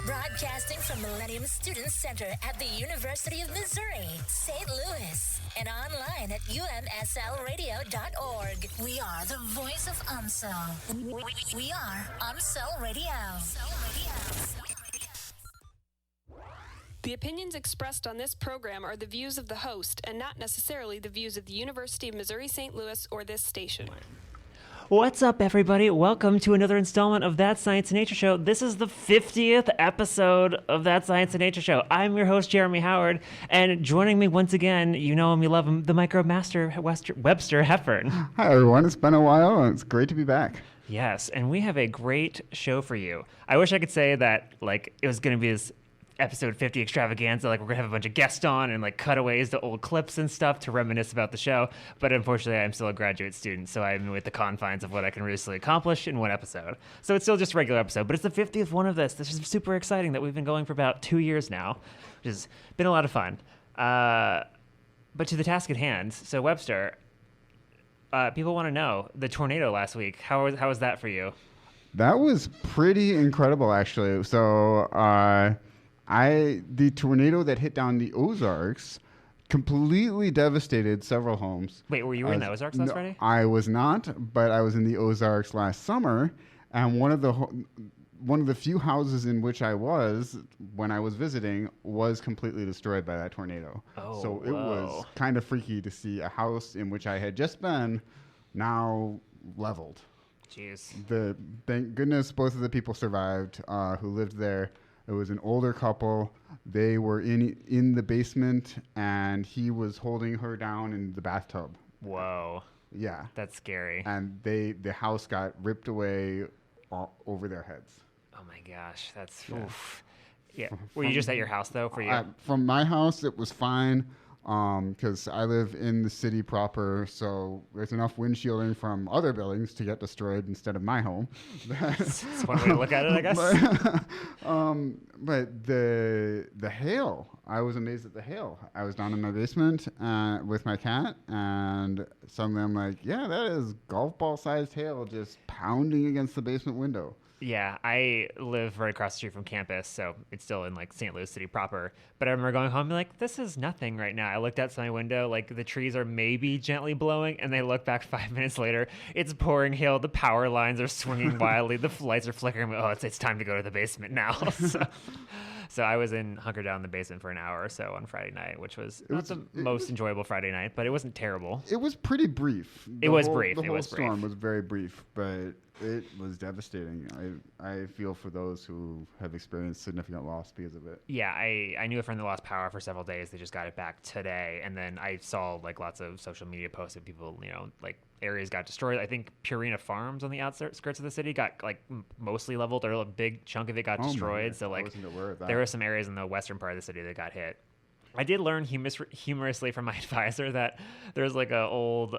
Broadcasting from Millennium Student Center at the University of Missouri, St. Louis, and online at umslradio.org. We are the voice of UMSL. We are UMSL Radio. The opinions expressed on this program are the views of the host and not necessarily the views of the University of Missouri St. Louis or this station. What's up, everybody? Welcome to another installment of That Science and Nature Show. This is the 50th episode of That Science and Nature Show. I'm your host, Jeremy Howard, and joining me once again, you know him, you love him, the microbe master, Webster Heffern. Hi, everyone. It's been a while, and it's great to be back. Yes, and we have a great show for you. I wish I could say that, it was going to be this episode 50 extravaganza, we're gonna have a bunch of guests on and cutaways to old clips and stuff to reminisce about the show, but unfortunately I'm still a graduate student, so I'm with the confines of what I can realistically accomplish in one episode. So it's still just a regular episode, but it's the 50th one of this is super exciting that we've been going for about 2 years now, which has been a lot of fun. But to the task at hand, so Webster, people want to know the tornado last week. How was that for you? That was pretty incredible, actually. So the tornado that hit down the Ozarks completely devastated several homes. Wait, were you in the Ozarks last Friday? I was not, but I was in the Ozarks last summer, and one of the few houses in which I was when I was visiting was completely destroyed by that tornado. Oh, so it was kind of freaky to see a house in which I had just been now leveled. Jeez. Thank goodness both of the people survived who lived there. It was an older couple. They were in the basement, and he was holding her down in the bathtub. Whoa. Yeah. That's scary. And the house got ripped away over their heads. Oh my gosh, that's oof. Yeah. Were you just at your house though? For you? From my house, it was fine. Because I live in the city proper, so there's enough windshielding from other buildings to get destroyed instead of my home. That's one way to look at it, I guess. But the hail, I was amazed at the hail. I was down in my basement with my cat, and suddenly I'm like, yeah, that is golf ball-sized hail just pounding against the basement window. Yeah, I live right across the street from campus, so it's still in St. Louis City proper. But I remember going home and this is nothing right now. I looked outside my window, the trees are maybe gently blowing, and they look back 5 minutes later, it's pouring hail, the power lines are swinging wildly, the lights are flickering. Oh, it's time to go to the basement now. So I was hunkered down in the basement for an hour or so on Friday night, which was not the most enjoyable Friday night, but it wasn't terrible. It was pretty brief. It was brief. The whole storm was very brief, but it was devastating. I feel for those who have experienced significant loss because of it. Yeah, I knew a friend that lost power for several days. They just got it back today, and then I saw lots of social media posts of people, areas got destroyed. I think Purina Farms on the outskirts of the city got mostly leveled, or a big chunk of it got destroyed. So I wasn't aware of that. There were some areas in the western part of the city that got hit. I did learn humorously from my advisor that there's a old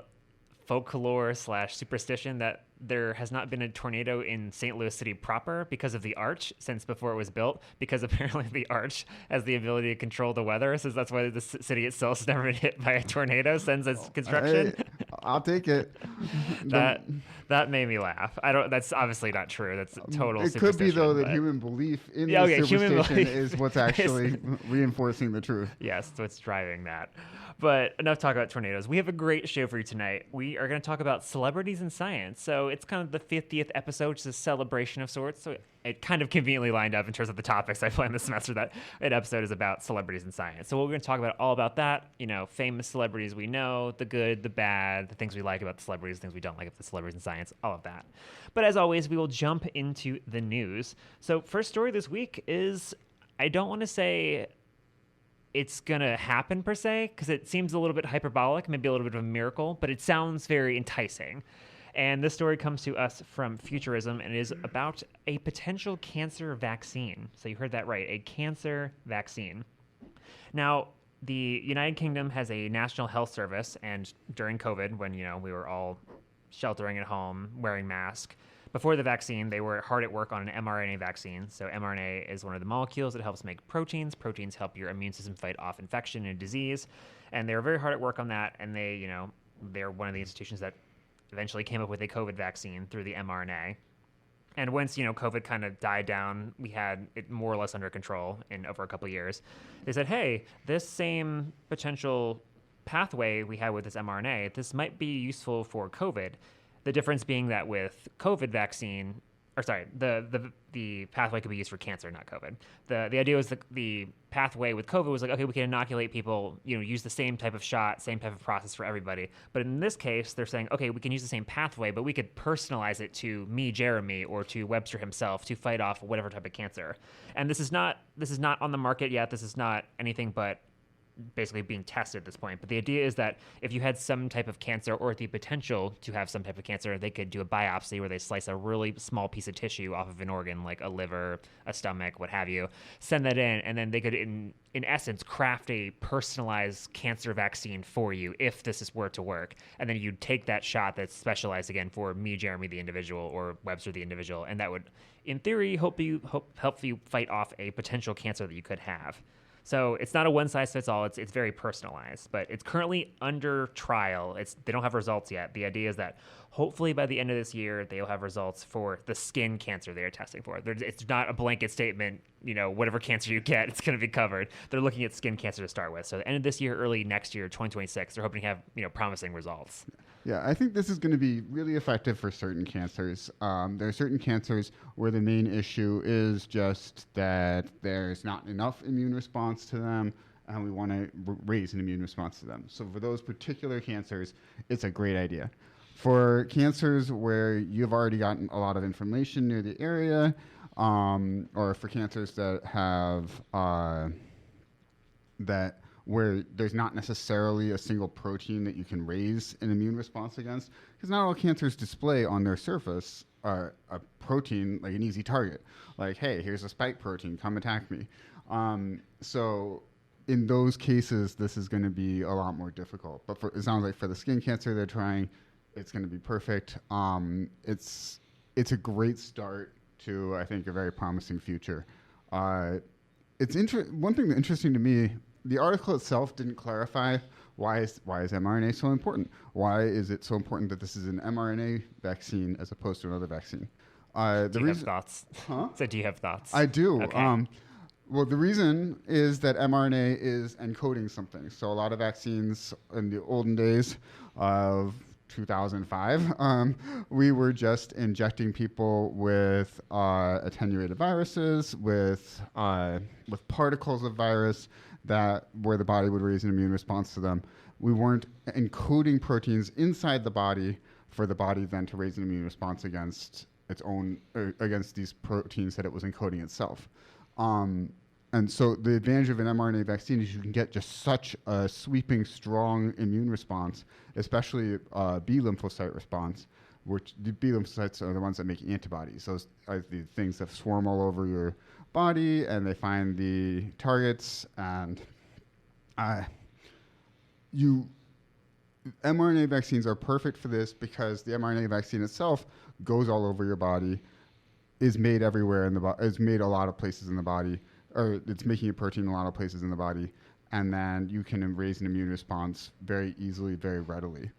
folklore / superstition that there has not been a tornado in St. Louis City proper because of the arch since before it was built, because apparently the arch has the ability to control the weather, so that's why the city itself has never been hit by a tornado since its construction. Hey, I'll take it. That made me laugh. That's obviously not true. That's a total It could be, though, that human belief in the superstition is what's actually reinforcing the truth. Yes, that's what's driving that. But enough talk about tornadoes. We have a great show for you tonight. We are going to talk about celebrities in science. So it's kind of the 50th episode, it's a celebration of sorts. So it kind of conveniently lined up in terms of the topics I planned this semester that an episode is about celebrities in science. So we're going to talk about all about that. Famous celebrities we know, the good, the bad, the things we like about the celebrities, the things we don't like about the celebrities in science, all of that. But as always, we will jump into the news. So first story this week is, I don't want to say it's going to happen per se, because it seems a little bit hyperbolic, maybe a little bit of a miracle, but it sounds very enticing. And this story comes to us from Futurism, and it is about a potential cancer vaccine. So you heard that right, a cancer vaccine. Now, the United Kingdom has a national health service, and during COVID, when we were all sheltering at home, wearing masks, before the vaccine, they were hard at work on an mRNA vaccine. So mRNA is one of the molecules that helps make proteins. Proteins help your immune system fight off infection and disease. And they were very hard at work on that. And they're one of the institutions that eventually came up with a COVID vaccine through the mRNA. And once, COVID kind of died down, we had it more or less under control in over a couple of years. They said, hey, this same potential pathway we had with this mRNA, this might be useful for COVID. The difference being that with COVID vaccine, the pathway could be used for cancer, not COVID. The idea was the pathway with COVID was like, okay, we can inoculate people, use the same type of shot, same type of process for everybody. But in this case, they're saying, okay, we can use the same pathway, but we could personalize it to me, Jeremy, or to Webster himself to fight off whatever type of cancer. And this is not on the market yet. This is not anything but basically being tested at this point. But the idea is that if you had some type of cancer or the potential to have some type of cancer, they could do a biopsy where they slice a really small piece of tissue off of an organ, like a liver, a stomach, what have you, send that in, and then they could, in essence, craft a personalized cancer vaccine for you if this were to work. And then you'd take that shot that's specialized, again, for me, Jeremy, the individual, or Webster, the individual, and that would, in theory, help you fight off a potential cancer that you could have. So it's not a one-size-fits-all. It's very personalized, but it's currently under trial. They don't have results yet. The idea is that hopefully by the end of this year, they'll have results for the skin cancer they are testing for. It's not a blanket statement, whatever cancer you get, it's going to be covered. They're looking at skin cancer to start with. So the end of this year, early next year, 2026, they're hoping to have, promising results. Yeah, I think this is going to be really effective for certain cancers. There are certain cancers where the main issue is just that there's not enough immune response to them, and we want to raise an immune response to them. So for those particular cancers, it's a great idea. For cancers where you've already gotten a lot of inflammation near the area, or for cancers that have where there's not necessarily a single protein that you can raise an immune response against, because not all cancers display on their surface a protein like an easy target. Like, hey, here's a spike protein, come attack me. So in those cases, this is going to be a lot more difficult. But it sounds like for the skin cancer they're trying, it's going to be perfect. It's a great start to, I think, a very promising future. One thing that's interesting to me, the article itself didn't clarify why is mRNA so important? Why is it so important that this is an mRNA vaccine as opposed to another vaccine? Do you have thoughts? Huh? So do you have thoughts? I do. Okay. Well, the reason is that mRNA is encoding something. So a lot of vaccines in the olden days of 2005, we were just injecting people with attenuated viruses, with particles of virus where the body would raise an immune response to them. We weren't encoding proteins inside the body for the body then to raise an immune response against against these proteins that it was encoding itself. And so the advantage of an mRNA vaccine is you can get just such a sweeping, strong immune response, especially B lymphocyte response, which the B lymphocytes are the ones that make antibodies. Those are the things that swarm all over your body, and they find the targets. And mRNA vaccines are perfect for this because the mRNA vaccine itself goes all over your body, is made everywhere in the body, is made a lot of places in the body, or it's making a protein in a lot of places in the body, and then you can raise an immune response very easily, very readily.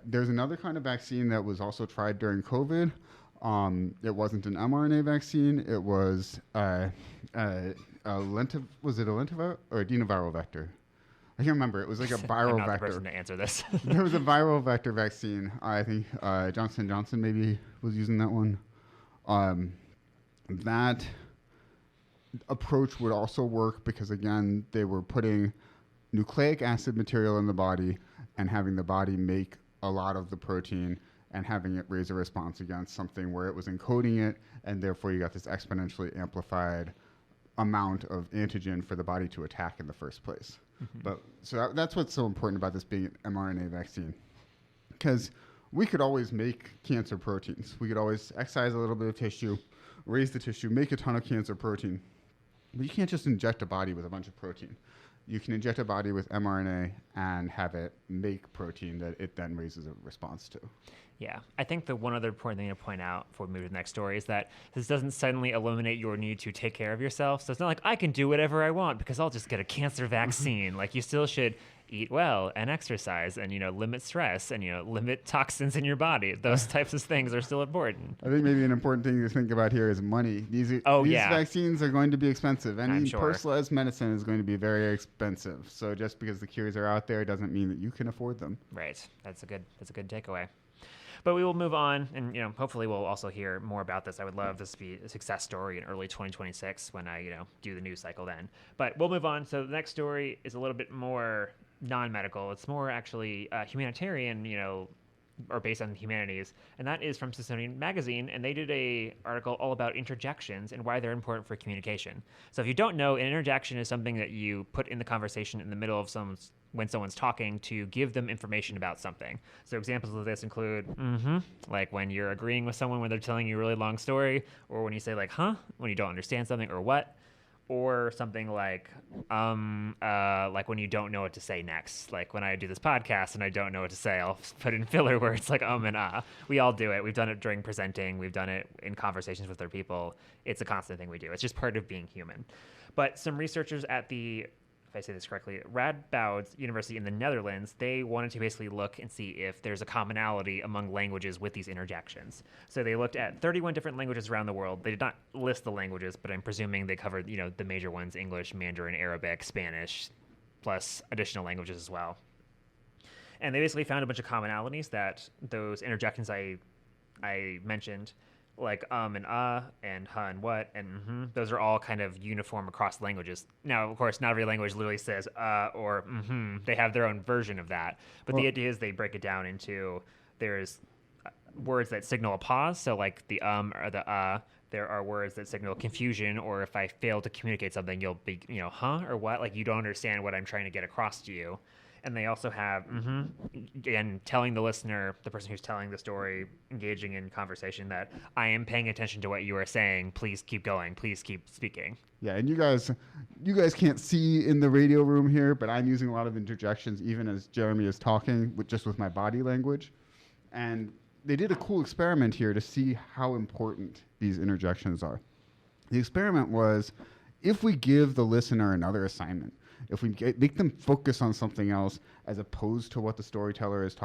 There's another kind of vaccine that was also tried during COVID. It wasn't an mRNA vaccine. It was was it a lentiviral or adenoviral vector? I can't remember. It was like a viral I'm not vector. the person to answer this. There was a viral vector vaccine. I think Johnson & Johnson maybe was using that one. That approach would also work because, again, they were putting nucleic acid material in the body and having the body make a lot of the protein and having it raise a response against something where it was encoding it, and therefore you got this exponentially amplified amount of antigen for the body to attack in the first place. Mm-hmm. That's what's so important about this being an mRNA vaccine, because we could always make cancer proteins. We could always excise a little bit of tissue, raise the tissue, make a ton of cancer protein. But you can't just inject a body with a bunch of protein. You can inject a body with mRNA and have it make protein that it then raises a response to. Yeah, I think the one other important thing to point out before we move to the next story is that this doesn't suddenly eliminate your need to take care of yourself. So it's not like I can do whatever I want because I'll just get a cancer vaccine. Like, you still should eat well and exercise and, limit stress and, limit toxins in your body. Those types of things are still important. I think maybe an important thing to think about here is money. These vaccines are going to be expensive. Any personalized medicine is going to be very expensive. So just because the cures are out there doesn't mean that you can afford them. Right. That's a good takeaway. But we will move on, and hopefully we'll also hear more about this. I would love this to be a success story in early 2026 when I do the news cycle then. But we'll move on. So the next story is a little bit more non-medical. It's more actually humanitarian, or based on the humanities, and that is from Smithsonian Magazine, and they did a article all about interjections and why they're important for communication. So if you don't know, an interjection is something that you put in the conversation in the middle of when someone's talking to give them information about something. So examples of this include, like when you're agreeing with someone when they're telling you a really long story, or when you say like, huh, when you don't understand something, or what. Or something like when you don't know what to say next. Like when I do this podcast and I don't know what to say, I'll put in filler words like and ah. We all do it. We've done it during presenting. We've done it in conversations with other people. It's a constant thing we do. It's just part of being human. But some researchers at if I say this correctly, Radboud University in the Netherlands, they wanted to basically look and see if there's a commonality among languages with these interjections. So they looked at 31 different languages around the world. They did not list the languages, but I'm presuming they covered, the major ones: English, Mandarin, Arabic, Spanish, plus additional languages as well. And they basically found a bunch of commonalities that those interjections I mentioned, like and and huh and what and those are all kind of uniform across languages. Now, of course, not every language literally says or They have their own version of that. But the idea is they break it down into there's words that signal a pause. So like the or the there are words that signal confusion, or if I fail to communicate something, you'll be, huh or what? Like you don't understand what I'm trying to get across to you. And they also have, again, telling the listener, the person who's telling the story, engaging in conversation, that I am paying attention to what you are saying. Please keep going. Please keep speaking. Yeah, and you guys can't see in the radio room here, but I'm using a lot of interjections even as Jeremy is talking, just with my body language. And they did a cool experiment here to see how important these interjections are. The experiment was, if we give the listener another assignment, if we make them focus on something else as opposed to what the storyteller is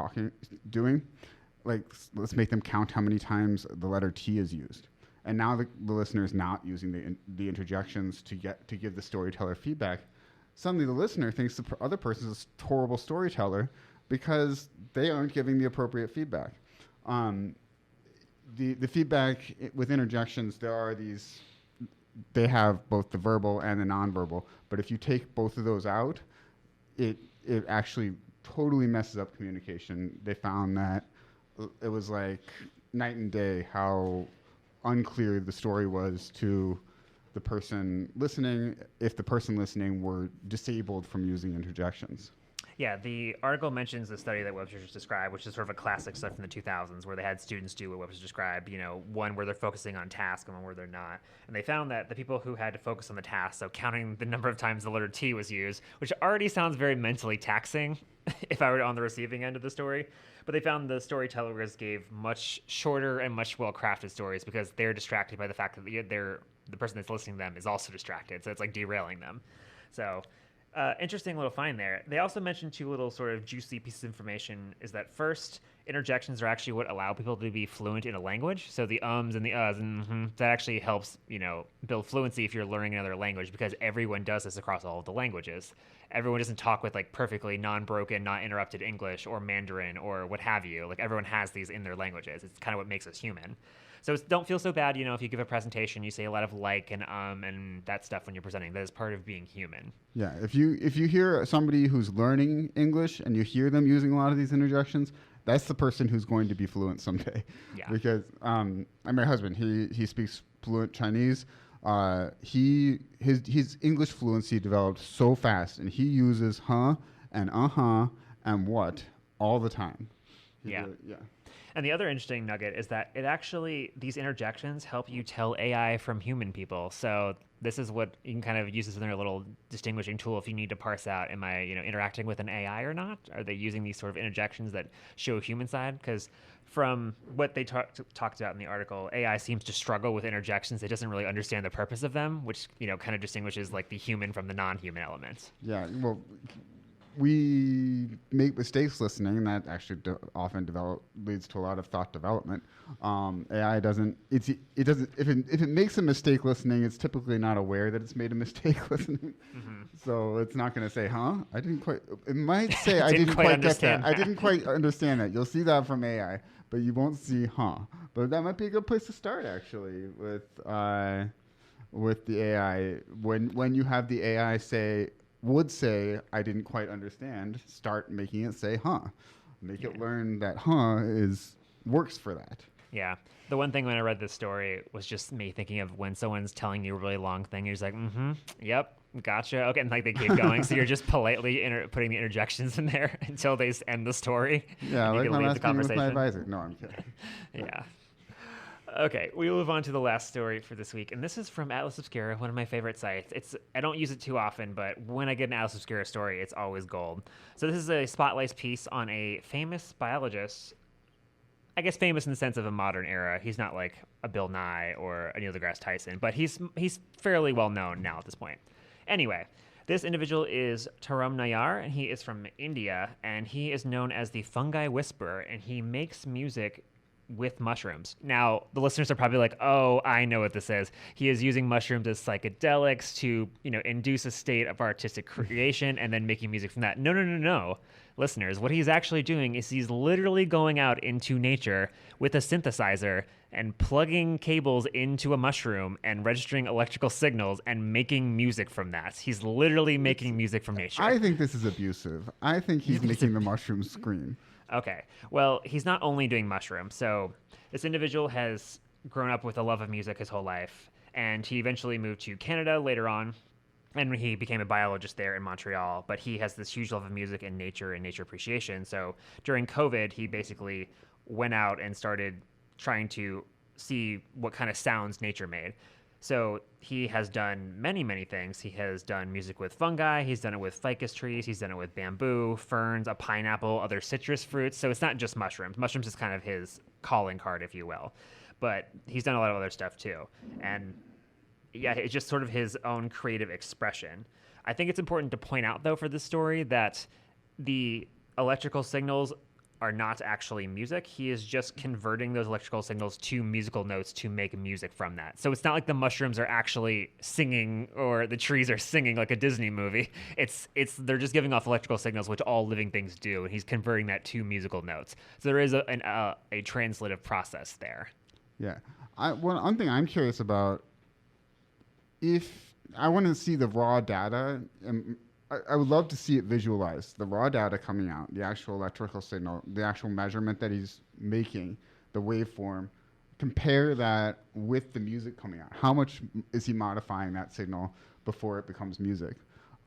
doing, like let's make them count how many times the letter T is used. And now the listener is not using the interjections to give the storyteller feedback. Suddenly the listener thinks the other person is a horrible storyteller because they aren't giving the appropriate feedback. The feedback with interjections, they have both the verbal and the nonverbal, but if you take both of those out, it actually totally messes up communication. They found that it was like night and day how unclear the story was to the person listening if the person listening were disabled from using interjections. Yeah, the article mentions the study that Webster just described, which is sort of a classic stuff from the 2000s, where they had students do what Webster described, one where they're focusing on task and one where they're not. And they found that the people who had to focus on the task, so counting the number of times the letter T was used, which already sounds very mentally taxing if I were on the receiving end of the story, but they found the storytellers gave much shorter and much well-crafted stories because they're distracted by the fact that the person that's listening to them is also distracted, so it's like derailing them. So interesting little find there. They also mentioned two little sort of juicy pieces of information, is that first, interjections are actually what allow people to be fluent in a language. So the ums and the uhs and that actually helps, build fluency if you're learning another language, because everyone does this across all of the languages. Everyone doesn't talk with like perfectly non-broken, not interrupted English or Mandarin or what have you. Like everyone has these in their languages. It's kind of what makes us human. So don't feel so bad, if you give a presentation, you say a lot of like and that stuff when you're presenting. That is part of being human. Yeah, if you hear somebody who's learning English and you hear them using a lot of these interjections, that's the person who's going to be fluent someday. Yeah. Because my husband, he speaks fluent Chinese. His English fluency developed so fast, and he uses huh and and what all the time. Yeah. And the other interesting nugget is that these interjections help you tell AI from human people. So this is what you can kind of use as their little distinguishing tool if you need to parse out, am I, interacting with an AI or not? Are they using these sort of interjections that show a human side? Because from what they talked about in the article, AI seems to struggle with interjections. It doesn't really understand the purpose of them, which, kind of distinguishes like the human from the non-human elements. Yeah, well, we make mistakes listening, and that actually often leads to a lot of thought development. AI doesn't. It doesn't. If it makes a mistake listening, it's typically not aware that it's made a mistake listening. So it's not going to say, "Huh? I didn't quite." It might say, "I didn't quite get that. I didn't quite understand that." You'll see that from AI, but you won't see, "Huh?" But that might be a good place to start, actually, with the AI. When you have the AI would say, "I didn't quite understand," start making it say, "Huh." Make it learn that "huh" works for that. Yeah. The one thing when I read this story was just me thinking of when someone's telling you a really long thing, you're just like, yep, gotcha. Okay, and like they keep going. So you're just politely putting the interjections in there until they end the story. Yeah, like my last meeting with my advisor. No, I'm kidding. Yeah. Okay, we will move on to the last story for this week, and this is from Atlas Obscura, one of my favorite sites. I don't use it too often, but when I get an Atlas Obscura story, it's always gold. So this is a spotlight piece on a famous biologist. I guess famous in the sense of a modern era. He's not like a Bill Nye or a Neil deGrasse Tyson, but he's fairly well known now at this point. Anyway, this individual is Taram Nayar, and he is from India, and he is known as the Fungi Whisperer, and he makes music with mushrooms. Now, the listeners are probably like, oh, I know what this is. He is using mushrooms as psychedelics to, induce a state of artistic creation and then making music from that. No. Listeners, what he's actually doing is he's literally going out into nature with a synthesizer and plugging cables into a mushroom and registering electrical signals and making music from that. He's literally making music from nature. I think this is abusive. I think he's making the mushrooms scream. Okay. Well, he's not only doing mushrooms. So this individual has grown up with a love of music his whole life, and he eventually moved to Canada later on, and he became a biologist there in Montreal. But he has this huge love of music and nature appreciation. So during COVID, he basically went out and started trying to see what kind of sounds nature made. So he has done many, many things. He has done music with fungi. He's done it with ficus trees. He's done it with bamboo, ferns, a pineapple, other citrus fruits. So it's not just mushrooms. Mushrooms is kind of his calling card, if you will. But he's done a lot of other stuff too. And yeah, it's just sort of his own creative expression. I think it's important to point out, though, for this story that the electrical signals are not actually music. He is just converting those electrical signals to musical notes to make music from that. So it's not like the mushrooms are actually singing or the trees are singing like a Disney movie. They're just giving off electrical signals, which all living things do, and he's converting that to musical notes. So there is a translative process there. Yeah. One thing I'm curious about, if I want to see the raw data, I would love to see it visualized, the raw data coming out, the actual electrical signal, the actual measurement that he's making, the waveform. Compare that with the music coming out. How much is he modifying that signal before it becomes music?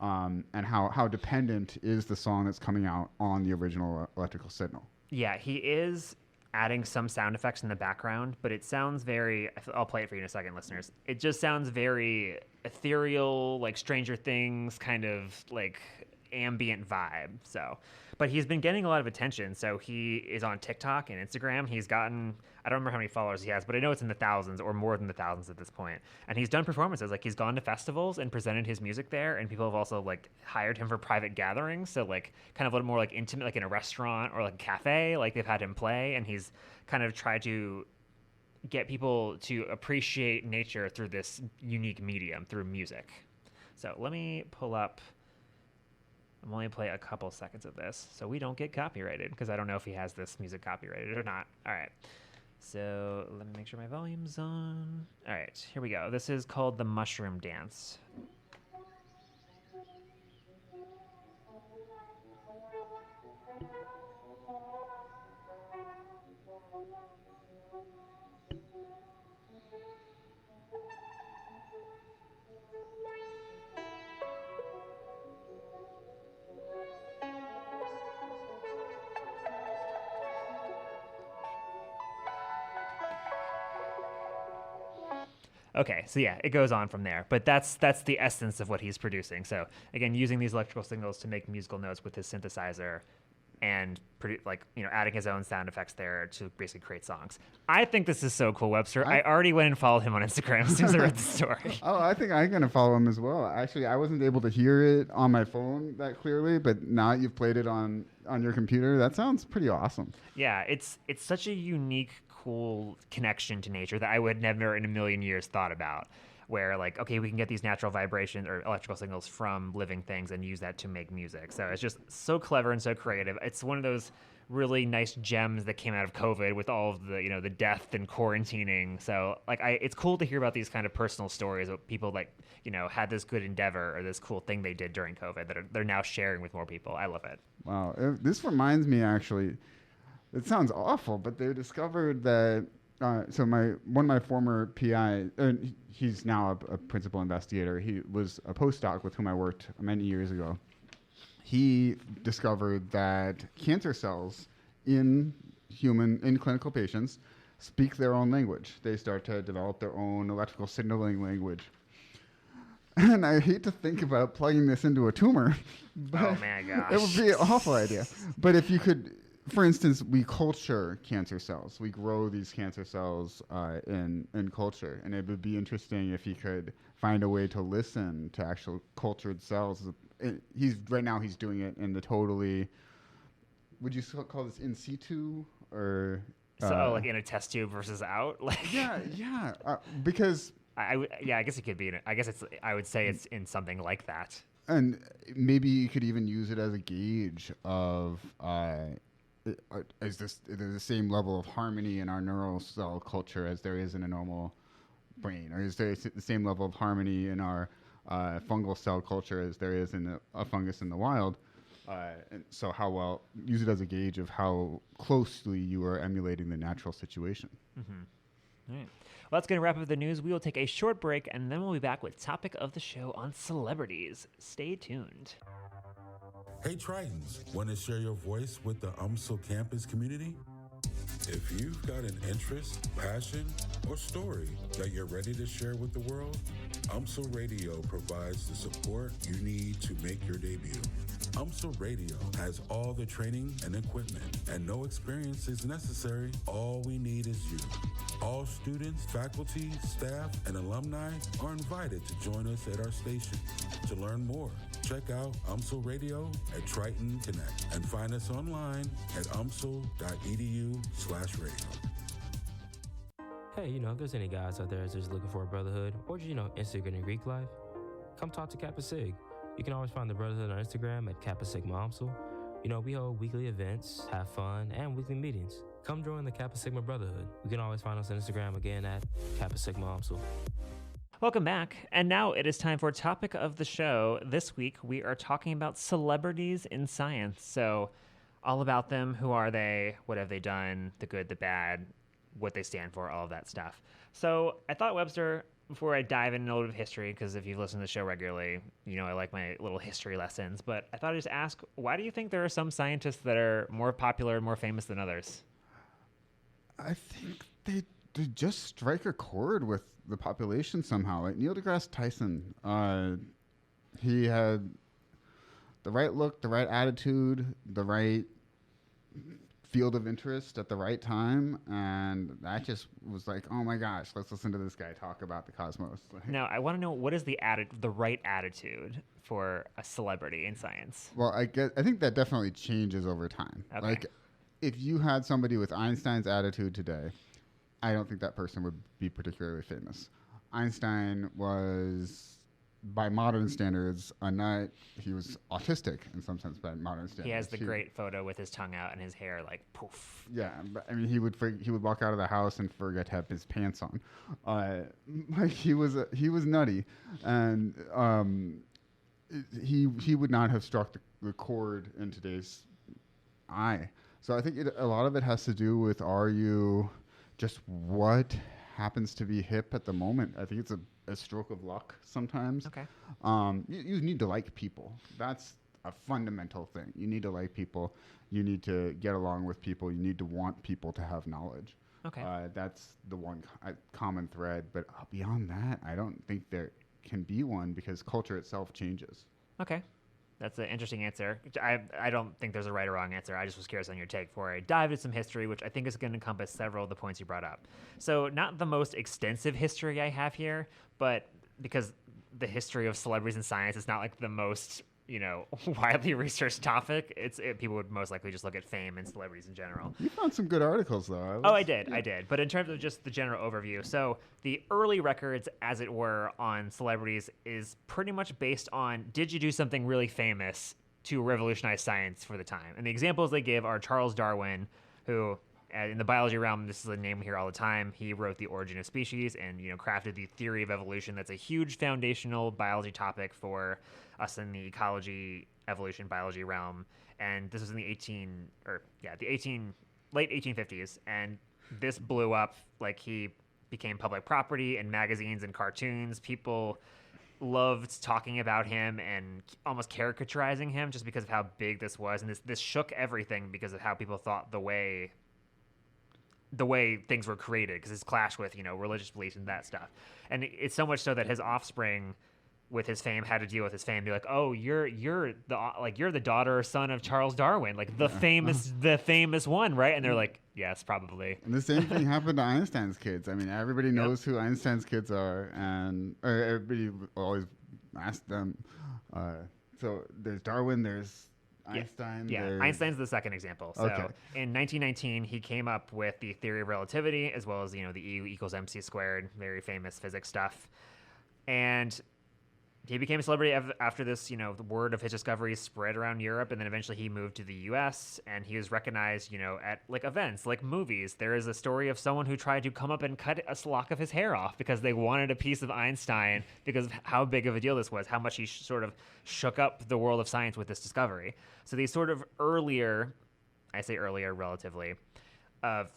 And how dependent is the song that's coming out on the original electrical signal? Yeah, he is adding some sound effects in the background, but it sounds very, I'll play it for you in a second, listeners. It just sounds very ethereal, like Stranger Things kind of like ambient vibe. So, but he's been getting a lot of attention. So he is on TikTok and Instagram. He's gotten, I don't remember how many followers he has, but I know it's in the thousands or more than the thousands at this point. And he's done performances. Like he's gone to festivals and presented his music there, and people have also like hired him for private gatherings. So like kind of a little more like intimate, like in a restaurant or like a cafe, like they've had him play, and he's kind of tried to get people to appreciate nature through this unique medium, through music. So let me pull up. I'm only play a couple seconds of this so we don't get copyrighted, because I don't know if he has this music copyrighted or not. All right. So let me make sure my volume's on. All right, here we go. This is called The Mushroom Dance. Okay, so yeah, it goes on from there. But that's the essence of what he's producing. So again, using these electrical signals to make musical notes with his synthesizer, and adding his own sound effects there to basically create songs. I think this is so cool, Webster. I already went and followed him on Instagram as soon as I read the story. Oh, I think I'm going to follow him as well. Actually, I wasn't able to hear it on my phone that clearly, but now you've played it on your computer. That sounds pretty awesome. Yeah, it's such a unique, cool connection to nature that I would never in a million years thought about. Where like, okay, we can get these natural vibrations or electrical signals from living things and use that to make music. So it's just so clever and so creative. It's one of those really nice gems that came out of COVID with all of the, the death and quarantining. So like, it's cool to hear about these kind of personal stories of people like, had this good endeavor or this cool thing they did during COVID that they're now sharing with more people. I love it. Wow. This reminds me, actually, it sounds awful, but they discovered that so one of my former PI, he's now a principal investigator. He was a postdoc with whom I worked many years ago. He discovered that cancer cells in clinical patients speak their own language. They start to develop their own electrical signaling language. And I hate to think about plugging this into a tumor, but oh my gosh, it would be an awful idea. But if you could. For instance, we culture cancer cells. We grow these cancer cells in culture, and it would be interesting if he could find a way to listen to actual cultured cells. Right now he's doing it in the totally. Would you call this in situ or? Like in a test tube versus out, like. Yeah, because. I guess it could be. I would say it's in something like that. And maybe you could even use it as a gauge of. Is there the same level of harmony in our neural cell culture as there is in a normal brain? Or is there the same level of harmony in our fungal cell culture as there is in a fungus in the wild? And so use it as a gauge of how closely you are emulating the natural situation. Mm-hmm. All right. Well, that's going to wrap up the news. We will take a short break, and then we'll be back with topic of the show on celebrities. Stay tuned. Hey Tritons, want to share your voice with the UMSL campus community? If you've got an interest, passion, or story that you're ready to share with the world, UMSL Radio provides the support you need to make your debut. UMSL Radio has all the training and equipment, and no experience is necessary. All we need is you. All students, faculty, staff, and alumni are invited to join us at our station. To learn more, check out UMSL Radio at Triton Connect and find us online at umsl.edu/radio. Hey, if there's any guys out there that's just looking for a brotherhood or just, Instagram and Greek life, come talk to Kappa Sig. You can always find the brotherhood on Instagram at Kappa Sigma UMSL. We hold weekly events, have fun, and weekly meetings. Come join the Kappa Sigma Brotherhood. You can always find us on Instagram again at Kappa Sigma UMSL. Welcome back. And now it is time for topic of the show. This week, we are talking about celebrities in science. So all about them. Who are they? What have they done? The good, the bad, what they stand for, all of that stuff. So I thought, Webster, before I dive into a little bit of history, because if you've listened to the show regularly, I like my little history lessons, but I thought I'd just ask, why do you think there are some scientists that are more popular and more famous than others? I think they just strike a chord with the population somehow. Like Neil deGrasse Tyson, he had the right look, the right attitude, the right field of interest at the right time, and that just was like, oh my gosh, let's listen to this guy talk about the cosmos. Now, I want to know, what is the right attitude for a celebrity in science? Well, I think that definitely changes over time. Okay. Like, if you had somebody with Einstein's attitude today, I don't think that person would be particularly famous. Einstein was, by modern standards, a nut. He was autistic in some sense by modern standards. He has the great photo with his tongue out and his hair like poof. Yeah, but I mean, he would walk out of the house and forget to have his pants on. Like he was nutty, and he would not have struck the chord in today's eye. So I think a lot of it has to do with, are you just what happens to be hip at the moment? I think it's a stroke of luck sometimes. Okay. You need to like people. That's a fundamental thing. You need to like people. You need to get along with people. You need to want people to have knowledge. Okay. That's the one common thread. But beyond that, I don't think there can be one, because culture itself changes. Okay. That's an interesting answer. I don't think there's a right or wrong answer. I just was curious on your take before I dive into some history, which I think is going to encompass several of the points you brought up. So not the most extensive history I have here, but because the history of celebrities in science is not like the most, widely researched topic. People would most likely just look at fame and celebrities in general. You found some good articles, though. I did. But in terms of just the general overview, so the early records, as it were, on celebrities is pretty much based on, did you do something really famous to revolutionize science for the time? And the examples they give are Charles Darwin, who, in the biology realm, this is a name we hear all the time. He wrote The Origin of Species and, crafted the theory of evolution. That's a huge foundational biology topic for us in the ecology, evolution, biology realm. And this was in the late 1850s. And this blew up. Like, he became public property in magazines and cartoons. People loved talking about him and almost caricaturizing him just because of how big this was. And this shook everything because of how people thought the way things were created, because it's clashed with religious beliefs and that stuff. And it's so much so that his offspring, with his fame, had to deal with his fame. Be like, oh, you're the daughter or son of Charles Darwin, like the famous one, right? And they're like, yes, probably. And the same thing happened to Einstein's kids. I mean, everybody knows who Einstein's kids are, or everybody always asks them. So there's Darwin, there's Einstein. Yeah, Einstein's the second example. So in 1919, he came up with the theory of relativity, as well as the E equals mc squared, very famous physics stuff. And he became a celebrity after this, the word of his discoveries spread around Europe, and then eventually he moved to the U.S., and he was recognized, at like events, like movies. There is a story of someone who tried to come up and cut a lock of his hair off because they wanted a piece of Einstein because of how big of a deal this was, how much he sort of shook up the world of science with this discovery. So these sort of earlier, I say earlier relatively, of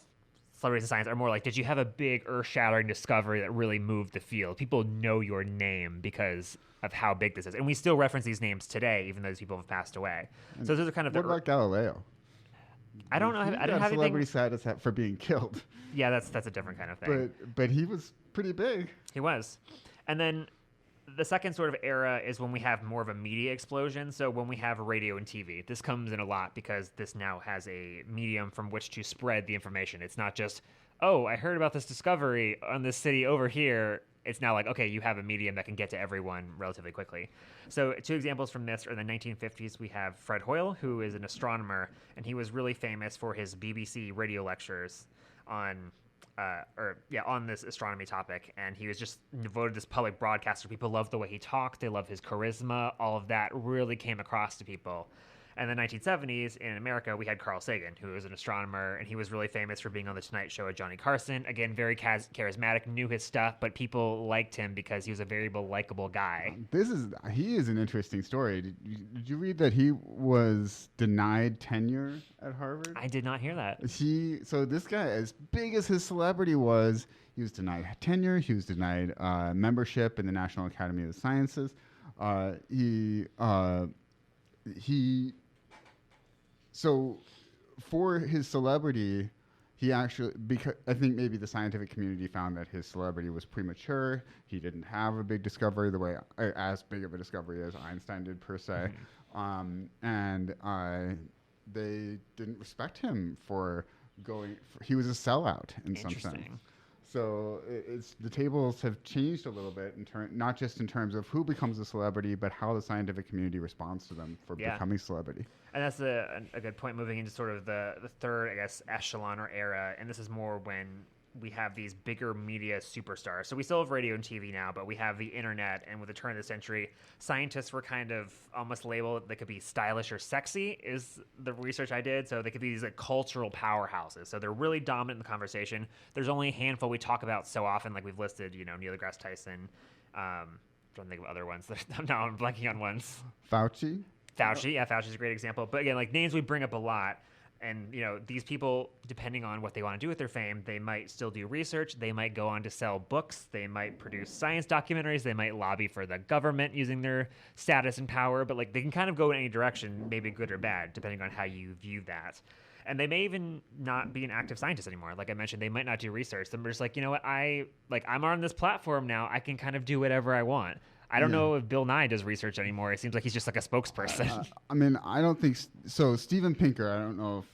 celebrities in science are more like, did you have a big earth-shattering discovery that really moved the field? People know your name because of how big this is. And we still reference these names today, even though these people have passed away. And so those are kind of what about Galileo? I don't know. I don't have celebrity status for being killed. Yeah, that's a different kind of thing. But he was pretty big. He was. And then the second sort of era is when we have more of a media explosion. So when we have radio and TV, this comes in a lot because this now has a medium from which to spread the information. It's not just, oh, I heard about this discovery on this city over here. It's now like, okay, you have a medium that can get to everyone relatively quickly. So two examples from this are in the 1950s. We have Fred Hoyle, who is an astronomer, and he was really famous for his BBC radio lectures on this astronomy topic. And he was just devoted to this public broadcaster. People loved the way he talked. They loved his charisma. All of that really came across to people. And in the 1970s, in America, we had Carl Sagan, who was an astronomer, and he was really famous for being on The Tonight Show with Johnny Carson. Again, very charismatic, knew his stuff, but people liked him because he was a very likable guy. He is an interesting story. Did you read that he was denied tenure at Harvard? I did not hear that. So this guy, as big as his celebrity was, he was denied tenure. He was denied membership in the National Academy of the Sciences. So for his celebrity, he actually, because I think maybe the scientific community found that his celebrity was premature. He didn't have a big discovery as big of a discovery as Einstein did per se. And they didn't respect him for he was a sellout in some sense. So the tables have changed a little bit, not just in terms of who becomes a celebrity, but how the scientific community responds to them for becoming celebrity. And that's a good point, moving into sort of the third, I guess, echelon or era. And this is more when we have these bigger media superstars. So we still have radio and TV now, but we have the internet. And with the turn of the century, scientists were kind of almost labeled, they could be stylish or sexy, is the research I did. So they could be these cultural powerhouses. So they're really dominant in the conversation. There's only a handful we talk about so often, like we've listed, Neil deGrasse Tyson. I'm trying to think of other ones. Now I'm blanking on ones. Fauci, yeah, Fauci's a great example. But again, like names we bring up a lot. And, these people, depending on what they want to do with their fame, they might still do research. They might go on to sell books. They might produce science documentaries. They might lobby for the government using their status and power. But, they can kind of go in any direction, maybe good or bad, depending on how you view that. And they may even not be an active scientist anymore. Like I mentioned, they might not do research. They're just like, you know what, I'm on this platform now. I can kind of do whatever I want. I don't know if Bill Nye does research anymore. It seems like he's just like a spokesperson. I mean, I don't think so. Steven Pinker, I don't know if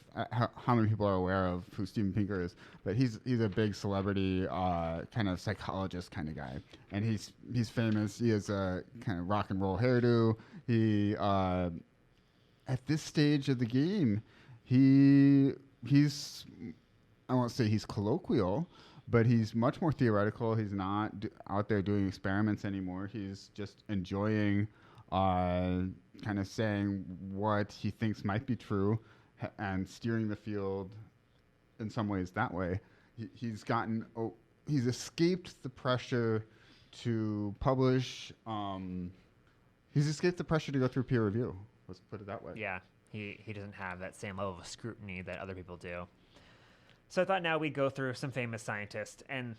how many people are aware of who Steven Pinker is, but he's a big celebrity kind of psychologist kind of guy, and he's famous. He has a kind of rock and roll hairdo. He at this stage of the game, he's I won't say he's colloquial, but he's much more theoretical. He's not out there doing experiments anymore. He's just enjoying kind of saying what he thinks might be true and steering the field in some ways that way. He's escaped the pressure to publish. He's escaped the pressure to go through peer review. Let's put it that way. Yeah, he doesn't have that same level of scrutiny that other people do. So I thought now we'd go through some famous scientists, and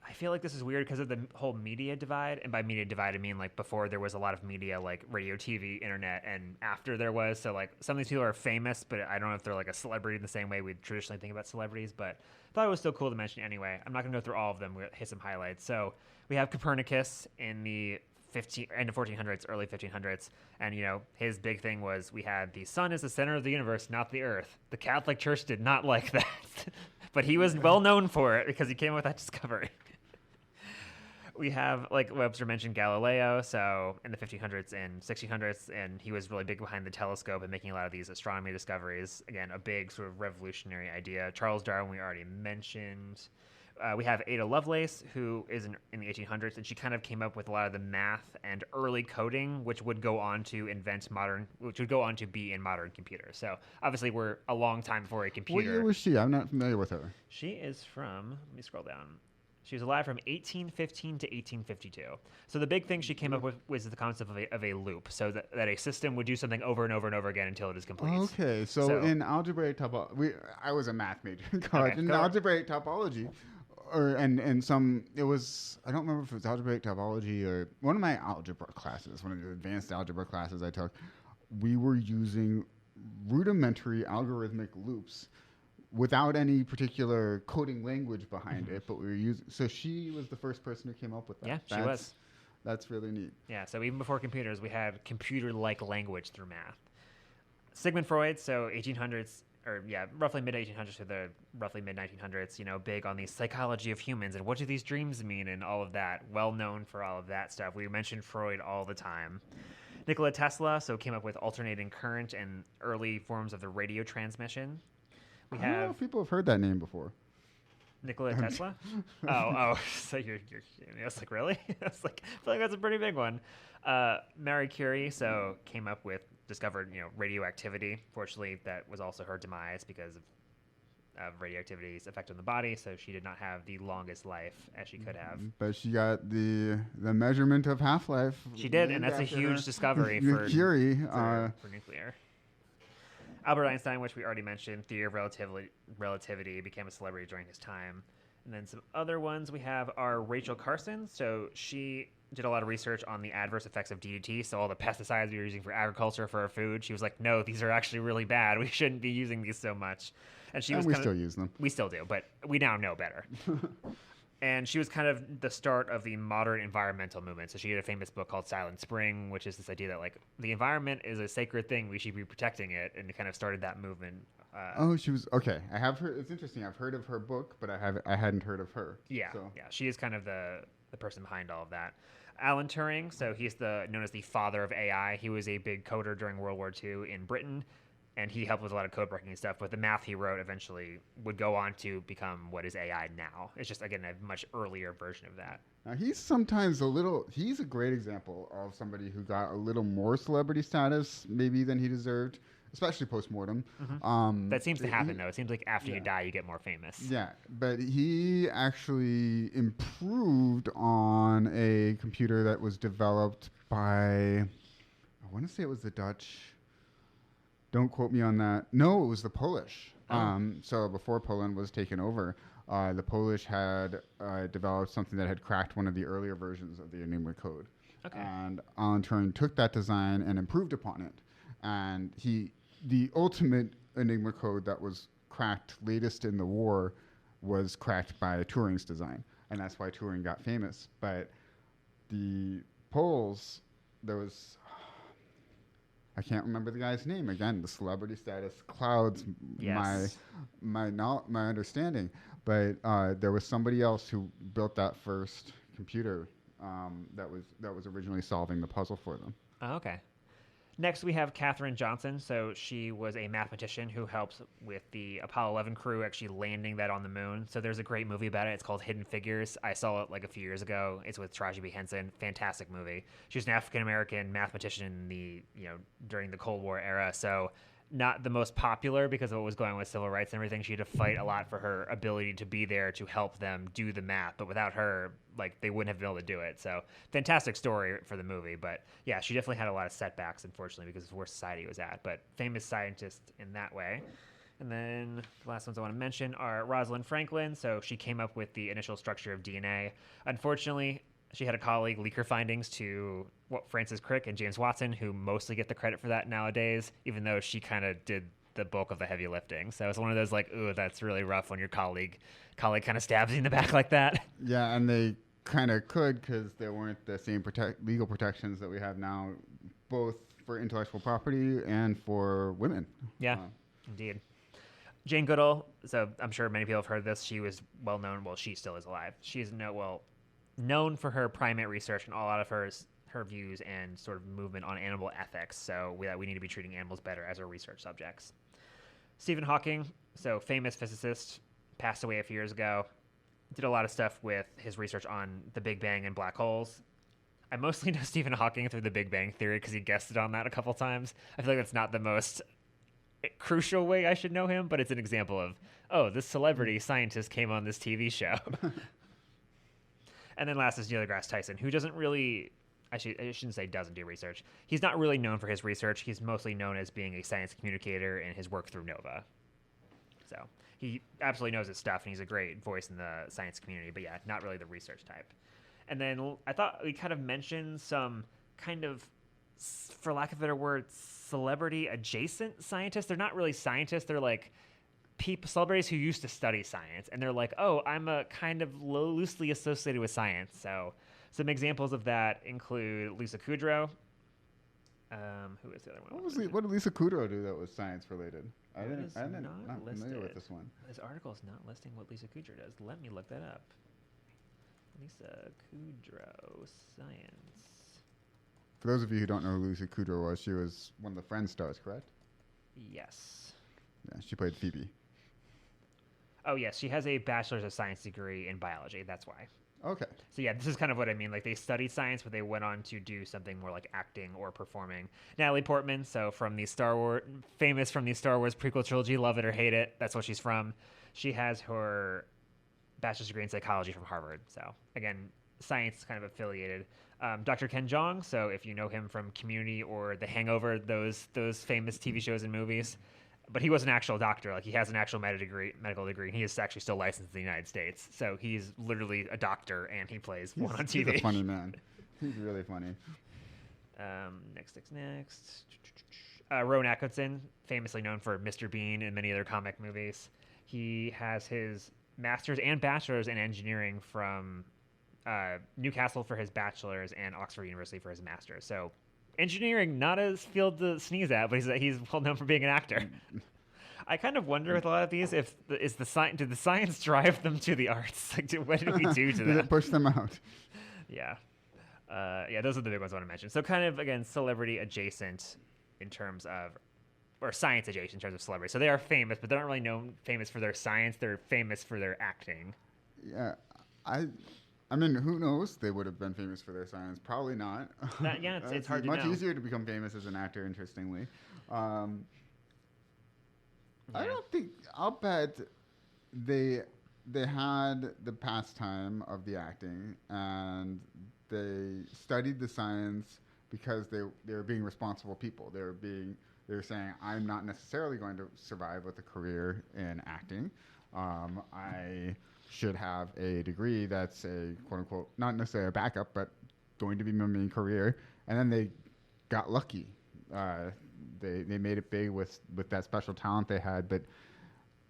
I feel like this is weird because of the whole media divide. And by media divide, I mean like before there was a lot of media like radio, TV, internet, and after there was. So like some of these people are famous, but I don't know if they're like a celebrity in the same way we traditionally think about celebrities. But I thought it was still cool to mention anyway. I'm not going to go through all of them. We'll hit some highlights. So we have Copernicus in the end of 1400s, early 1500s, and his big thing was we had the sun is the center of the universe, not the earth. The Catholic Church did not like that, but he was well known for it because he came up with that discovery. We have, like Webster mentioned, Galileo, so in the 1500s and 1600s, and he was really big behind the telescope and making a lot of these astronomy discoveries. Again, a big sort of revolutionary idea. Charles Darwin, we already mentioned. We have Ada Lovelace, who is in the 1800s, and she kind of came up with a lot of the math and early coding, which would go on to be in modern computers. So obviously, we're a long time before a computer. What year was she? I'm not familiar with her. She is from. Let me scroll down. She was alive from 1815 to 1852. So the big thing she came up with was the concept of a loop, so that a system would do something over and over and over again until it is complete. Okay, so in algebraic topology, I was a math major in college. In algebraic topology. I don't remember if it was algebraic topology or one of my algebra classes, one of the advanced algebra classes I took, we were using rudimentary algorithmic loops without any particular coding language behind it, but we were using. So she was the first person who came up with that. Yeah, she was. That's really neat. Yeah, so even before computers, we had computer-like language through math. Sigmund Freud, so 1800s. Roughly mid-1800s to the roughly mid-1900s, big on the psychology of humans and what do these dreams mean and all of that. Well known for all of that stuff. We mention Freud all the time. Nikola Tesla, so came up with alternating current and early forms of the radio transmission. I don't know if people have heard that name before. Nikola Tesla? Oh, so you're I was like, really? I feel like that's a pretty big one. Marie Curie, so discovered, radioactivity. Fortunately, that was also her demise because of radioactivity's effect on the body, so she did not have the longest life as she could have. But she got the measurement of half-life. She did, and that's a huge discovery for Curie. For nuclear. Albert Einstein, which we already mentioned, theory of relativity, became a celebrity during his time. And then some other ones we have are Rachel Carson. So she did a lot of research on the adverse effects of DDT. So all the pesticides we were using for agriculture, for our food. She was like, no, these are actually really bad. We shouldn't be using these so much. And we still use them. We still do, but we now know better. And she was kind of the start of the modern environmental movement. So she had a famous book called Silent Spring, which is this idea that the environment is a sacred thing. We should be protecting it. And it kind of started that movement. She was okay. I have heard. It's interesting. I've heard of her book, but I hadn't heard of her. Yeah, so. Yeah. She is kind of the person behind all of that. Alan Turing. So he's known as the father of AI. He was a big coder during World War II in Britain, and he helped with a lot of code breaking and stuff. But the math he wrote eventually would go on to become what is AI now. It's just again a much earlier version of that. Now he's a great example of somebody who got a little more celebrity status maybe than he deserved. Especially post-mortem. Mm-hmm. That seems to happen, though. It seems like after you die, you get more famous. Yeah, but he actually improved on a computer that was developed by, I want to say it was the Dutch. Don't quote me on that. No, it was the Polish. So before Poland was taken over, the Polish had developed something that had cracked one of the earlier versions of the Enigma code. Okay. And Alan Turing took that design and improved upon it. And the ultimate Enigma code that was cracked latest in the war was cracked by Turing's design. And that's why Turing got famous. But the polls, there was, I can't remember the guy's name. Again, the celebrity status clouds Yes. my understanding. But there was somebody else who built that first computer that was originally solving the puzzle for them. Oh, okay. Next, we have Katherine Johnson. So she was a mathematician who helps with the Apollo 11 crew actually landing that on the moon. So there's a great movie about it. It's called Hidden Figures. I saw it like a few years ago. It's with Taraji P. Henson. Fantastic movie. She was an African American mathematician in the during the Cold War era. So not the most popular because of what was going on with civil rights and everything. She had to fight a lot for her ability to be there to help them do the math. But without her, like, they wouldn't have been able to do it. So fantastic story for the movie. But yeah, she definitely had a lot of setbacks, unfortunately, because of where society was at. But famous scientist in that way. And then the last ones I want to mention are Rosalind Franklin. So she came up with the initial structure of DNA. Unfortunately, she had a colleague leak her findings to Francis Crick and James Watson, who mostly get the credit for that nowadays, even though she kind of did the bulk of the heavy lifting. So it's one of those like, ooh, that's really rough when your colleague kind of stabs you in the back like that. Yeah, and they kind of could because there weren't the same legal protections that we have now, both for intellectual property and for women. Yeah, indeed. Jane Goodall, so I'm sure many people have heard this. She was well known. Well, she still is alive. She's known for her primate research and a lot of her views and sort of movement on animal ethics. So we need to be treating animals better as our research subjects. Stephen Hawking, so famous physicist, passed away a few years ago. Did a lot of stuff with his research on the Big Bang and black holes. I mostly know Stephen Hawking through the Big Bang Theory because he guested on that a couple times. I feel like that's not the most crucial way I should know him, but it's an example of, oh, this celebrity scientist came on this TV show. And then last is Neil deGrasse Tyson, who doesn't really, I shouldn't say doesn't do research. He's not really known for his research. He's mostly known as being a science communicator in his work through NOVA. So he absolutely knows his stuff, and he's a great voice in the science community. But yeah, not really the research type. And then I thought we kind of mentioned some kind of, for lack of a better word, celebrity adjacent scientists. They're not really scientists. They're like celebrities who used to study science, and they're like, oh, I'm a kind of loosely associated with science. So some examples of that include Lisa Kudrow. Who is the other one? What did Lisa Kudrow do that was science related? I didn't not familiar with this one. This article is not listing what Lisa Kudrow does. Let me look that up. Lisa Kudrow, science. For those of you who don't know who Lisa Kudrow was, she was one of the Friends stars, correct? Yes. Yeah, she played Phoebe. Oh, yes. She has a bachelor's of science degree in biology. That's why. Okay. So, yeah, this is kind of what I mean. Like, they studied science, but they went on to do something more like acting or performing. Natalie Portman, so famous from the Star Wars prequel trilogy, love it or hate it. That's what she's from. She has her bachelor's degree in psychology from Harvard. So, again, science kind of affiliated. Dr. Ken Jeong, so if you know him from Community or The Hangover, those famous TV shows and movies. But he was an actual doctor. Like, he has an actual medical degree, and he is actually still licensed in the United States. So he's literally a doctor, and he plays one on TV. He's a funny man. He's really funny. Next. Rowan Atkinson, famously known for Mr. Bean and many other comic movies. He has his master's and bachelor's in engineering from Newcastle for his bachelor's and Oxford University for his master's. So engineering, not a field to sneeze at, but he's well known for being an actor. I kind of wonder with a lot of these did the science drive them to the arts? Like, what did we do to them? Did it push them out? Yeah. Those are the big ones I want to mention. So kind of, again, celebrity adjacent in terms of, or science adjacent in terms of celebrity. So they are famous, but they're not really famous for their science. They're famous for their acting. Yeah. I mean, who knows? They would have been famous for their science. Probably not. It's hard to know. It's much easier to become famous as an actor, interestingly. I don't think. I'll bet they had the pastime of the acting, and they studied the science because they were being responsible people. They were saying, I'm not necessarily going to survive with a career in acting. I should have a degree that's a quote unquote, not necessarily a backup, but going to be my main career. And then they got lucky. They made it big with that special talent they had. But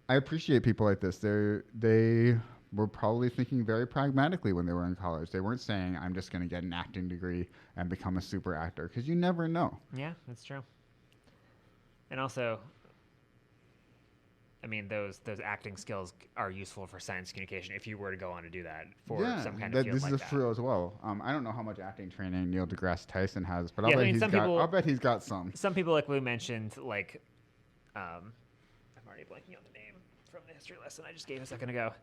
I appreciate people like this. They were probably thinking very pragmatically when they were in college. They weren't saying, I'm just going to get an acting degree and become a super actor, because you never know. Yeah, that's true. And also, I mean, those acting skills are useful for science communication if you were to go on to do that for some kind of field this like is that. true as well. I don't know how much acting training Neil deGrasse Tyson has, but Yeah, I'll bet he's got some. Some people, like Lou mentioned, like, I'm already blanking on the name from the history lesson I just gave a second ago.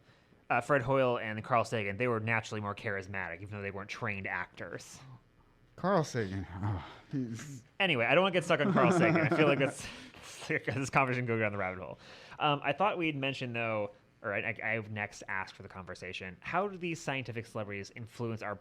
Fred Hoyle and Carl Sagan, they were naturally more charismatic, even though they weren't trained actors. Carl Sagan. Anyway, I don't want to get stuck on Carl Sagan. I feel like this conversation goes down the rabbit hole. I thought we'd mention, though, or I next asked for the conversation, how do these scientific celebrities influence our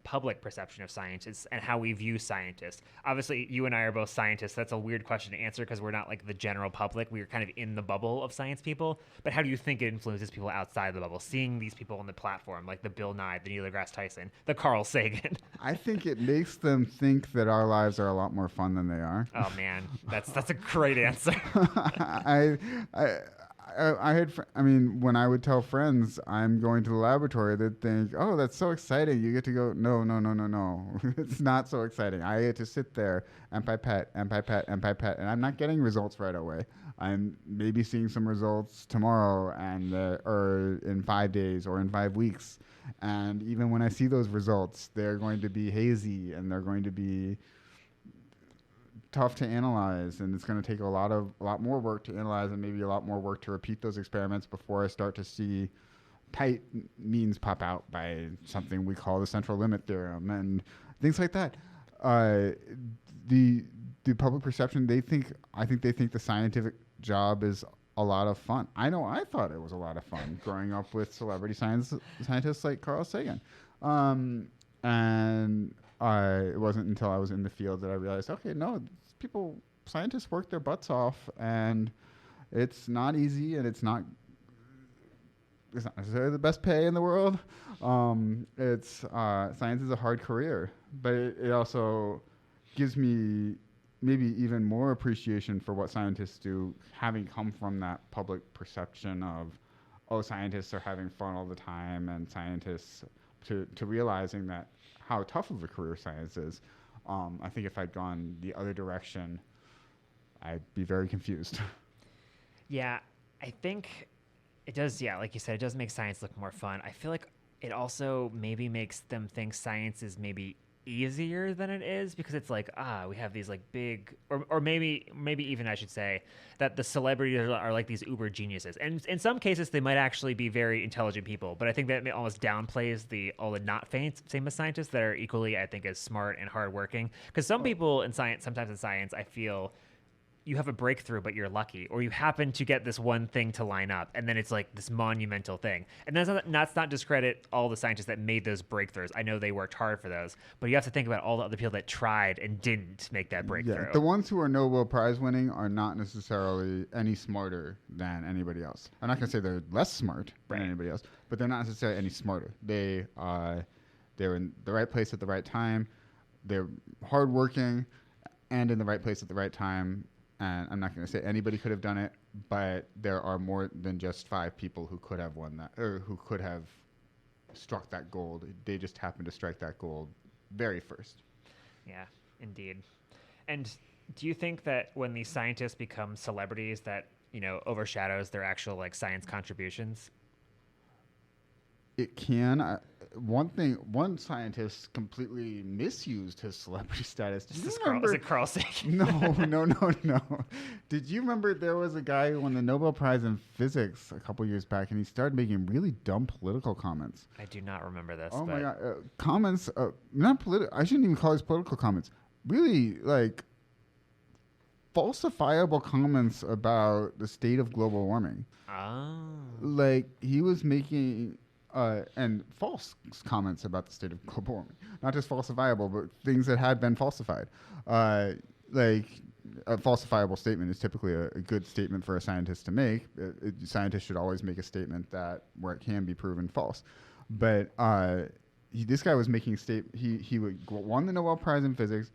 public perception of scientists and how we view scientists? Obviously, you and I are both scientists. That's a weird question to answer because we're not like the general public. We're kind of in the bubble of science people. But how do you think it influences people outside the bubble, seeing these people on the platform, like the Bill Nye, the Neil deGrasse Tyson, the Carl Sagan? I think it makes them think that our lives are a lot more fun than they are. Oh, man. That's a great answer. When I would tell friends I'm going to the laboratory, they'd think, oh, that's so exciting. You get to go. No. It's not so exciting. I get to sit there and pipette, and I'm not getting results right away. I'm maybe seeing some results tomorrow or in 5 days or in 5 weeks. And even when I see those results, they're going to be hazy and they're going to be tough to analyze, and it's going to take a lot more work to analyze, and maybe a lot more work to repeat those experiments before I start to see tight means pop out by something we call the central limit theorem and things like that. The public perception, I think they think the scientific job is a lot of fun. I know I thought it was a lot of fun growing up with celebrity scientists like Carl Sagan. And it wasn't until I was in the field that I realized, okay, no, scientists work their butts off, and it's not easy, and it's not necessarily the best pay in the world. Science is a hard career, but it also gives me maybe even more appreciation for what scientists do, having come from that public perception of, oh, scientists are having fun all the time, and scientists to realizing that how tough of a career science is. I think if I'd gone the other direction, I'd be very confused. Yeah, I think it does. Yeah, like you said, it does make science look more fun. I feel like it also maybe makes them think science is maybe easier than it is, because it's like, we have these like big, or maybe even I should say that the celebrities are like these uber geniuses, and in some cases they might actually be very intelligent people, but I think that almost downplays all the not famous scientists that are equally, I think, as smart and hardworking. Because some people in science, sometimes in science, I feel you have a breakthrough, but you're lucky, or you happen to get this one thing to line up, and then it's like this monumental thing. And that's not discredit all the scientists that made those breakthroughs. I know they worked hard for those, but you have to think about all the other people that tried and didn't make that breakthrough. Yeah, the ones who are Nobel Prize winning are not necessarily any smarter than anybody else. I'm not going to say they're less smart than anybody else, but they're not necessarily any smarter. They're in the right place at the right time. They're hardworking and in the right place at the right time. And I'm not going to say anybody could have done it, but there are more than just 5 people who could have won that, or who could have struck that gold. They just happened to strike that gold very first. Yeah, indeed. And do you think that when these scientists become celebrities, that overshadows their actual like science contributions? It can. One scientist completely misused his celebrity status. Is it Carl Sagan? No. Did you remember there was a guy who won the Nobel Prize in Physics a couple years back, and he started making really dumb political comments? I do not remember this. Oh my God. Comments, not political. I shouldn't even call these political comments. Really, like, falsifiable comments about the state of global warming. Oh. Like, he was making... and false comments about the state of global warming. Not just falsifiable, but things that had been falsified. Like, a falsifiable statement is typically a good statement for a scientist to make. Scientists should always make a statement where it can be proven false. But this guy was making he won the Nobel Prize in Physics,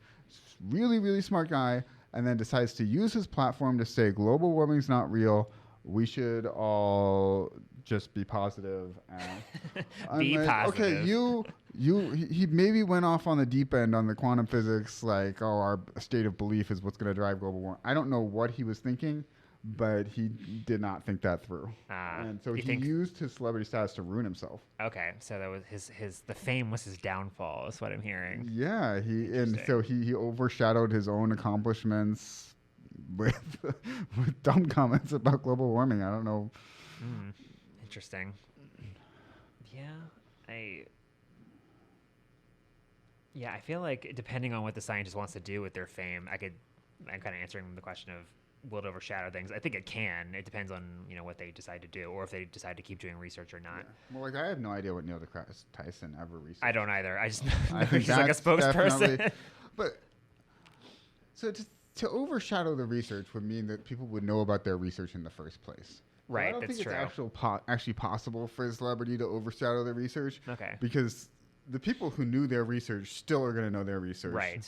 really, really smart guy, and then decides to use his platform to say global warming's not real. We should all just be positive. And Be positive. Okay, he maybe went off on the deep end on the quantum physics, like, oh, our state of belief is what's going to drive global warming. I don't know what he was thinking, but he did not think that through. And so he used his celebrity status to ruin himself. Okay, so that was the fame was his downfall, is what I'm hearing. Yeah, so he overshadowed his own accomplishments with dumb comments about global warming. I don't know. Interesting. Yeah, I feel like depending on what the scientist wants to do with their fame, I'm kind of answering the question of will it overshadow things. I think it can. It depends on what they decide to do, or if they decide to keep doing research or not. Yeah. Well, I have no idea what Neil deGrasse Tyson ever researched. I don't either. I think he's like a spokesperson. But so to overshadow the research would mean that people would know about their research in the first place. Right, I don't think it's actually possible for a celebrity to overshadow their research. Okay. Because the people who knew their research still are going to know their research. Right.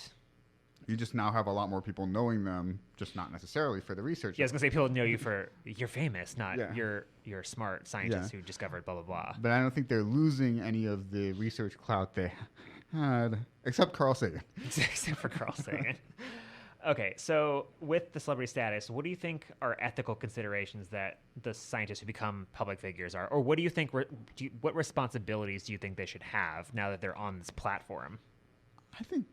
You just now have a lot more people knowing them, just not necessarily for the research. Yeah, I was going to say people know you for you're famous, not Yeah. you're a smart scientist who discovered blah, blah, blah. But I don't think they're losing any of the research clout they had, except Carl Sagan. Except for Carl Sagan. Okay, so with the celebrity status, what do you think are ethical considerations that the scientists who become public figures are? Or what do you think, what responsibilities do you think they should have now that they're on this platform? I think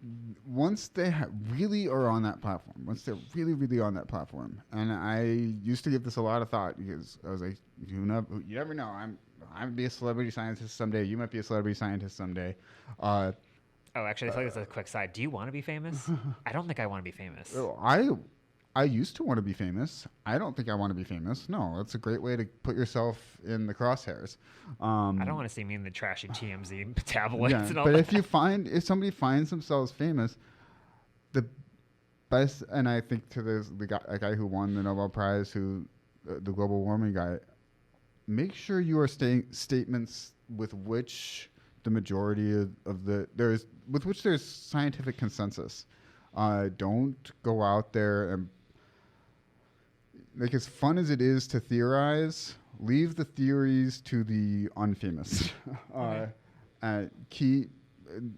once they really are on that platform, once they're really, really on that platform, and I used to give this a lot of thought because I was like, you never know. I'm gonna be a celebrity scientist someday. You might be a celebrity scientist someday. Oh, actually, I feel like that's a quick side. Do you want to be famous? I don't think I want to be famous. I used to want to be famous. I don't think I want to be famous. No, that's a great way to put yourself in the crosshairs. I don't want to see me in the trashy TMZ tabloids and all but that. if somebody finds themselves famous, the best, and I think to the guy who won the Nobel Prize, the global warming guy, make sure you are statements with which the majority with which there's scientific consensus. Don't go out there and, like, as fun as it is to theorize, leave the theories to the unfamous.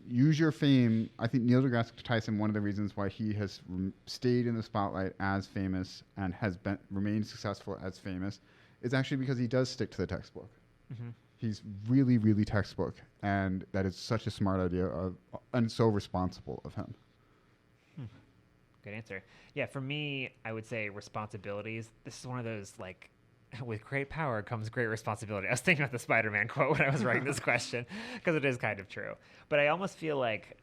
Use your fame. I think Neil deGrasse Tyson, one of the reasons why he has stayed in the spotlight as famous and has remained successful as famous, is actually because he does stick to the textbook. Mm-hmm. He's really, really textbook, and that is such a smart idea and so responsible of him. Good answer. Yeah, for me, I would say responsibilities. This is one of those, like, with great power comes great responsibility. I was thinking about the Spider-Man quote when I was writing this question, because it is kind of true. But I almost feel like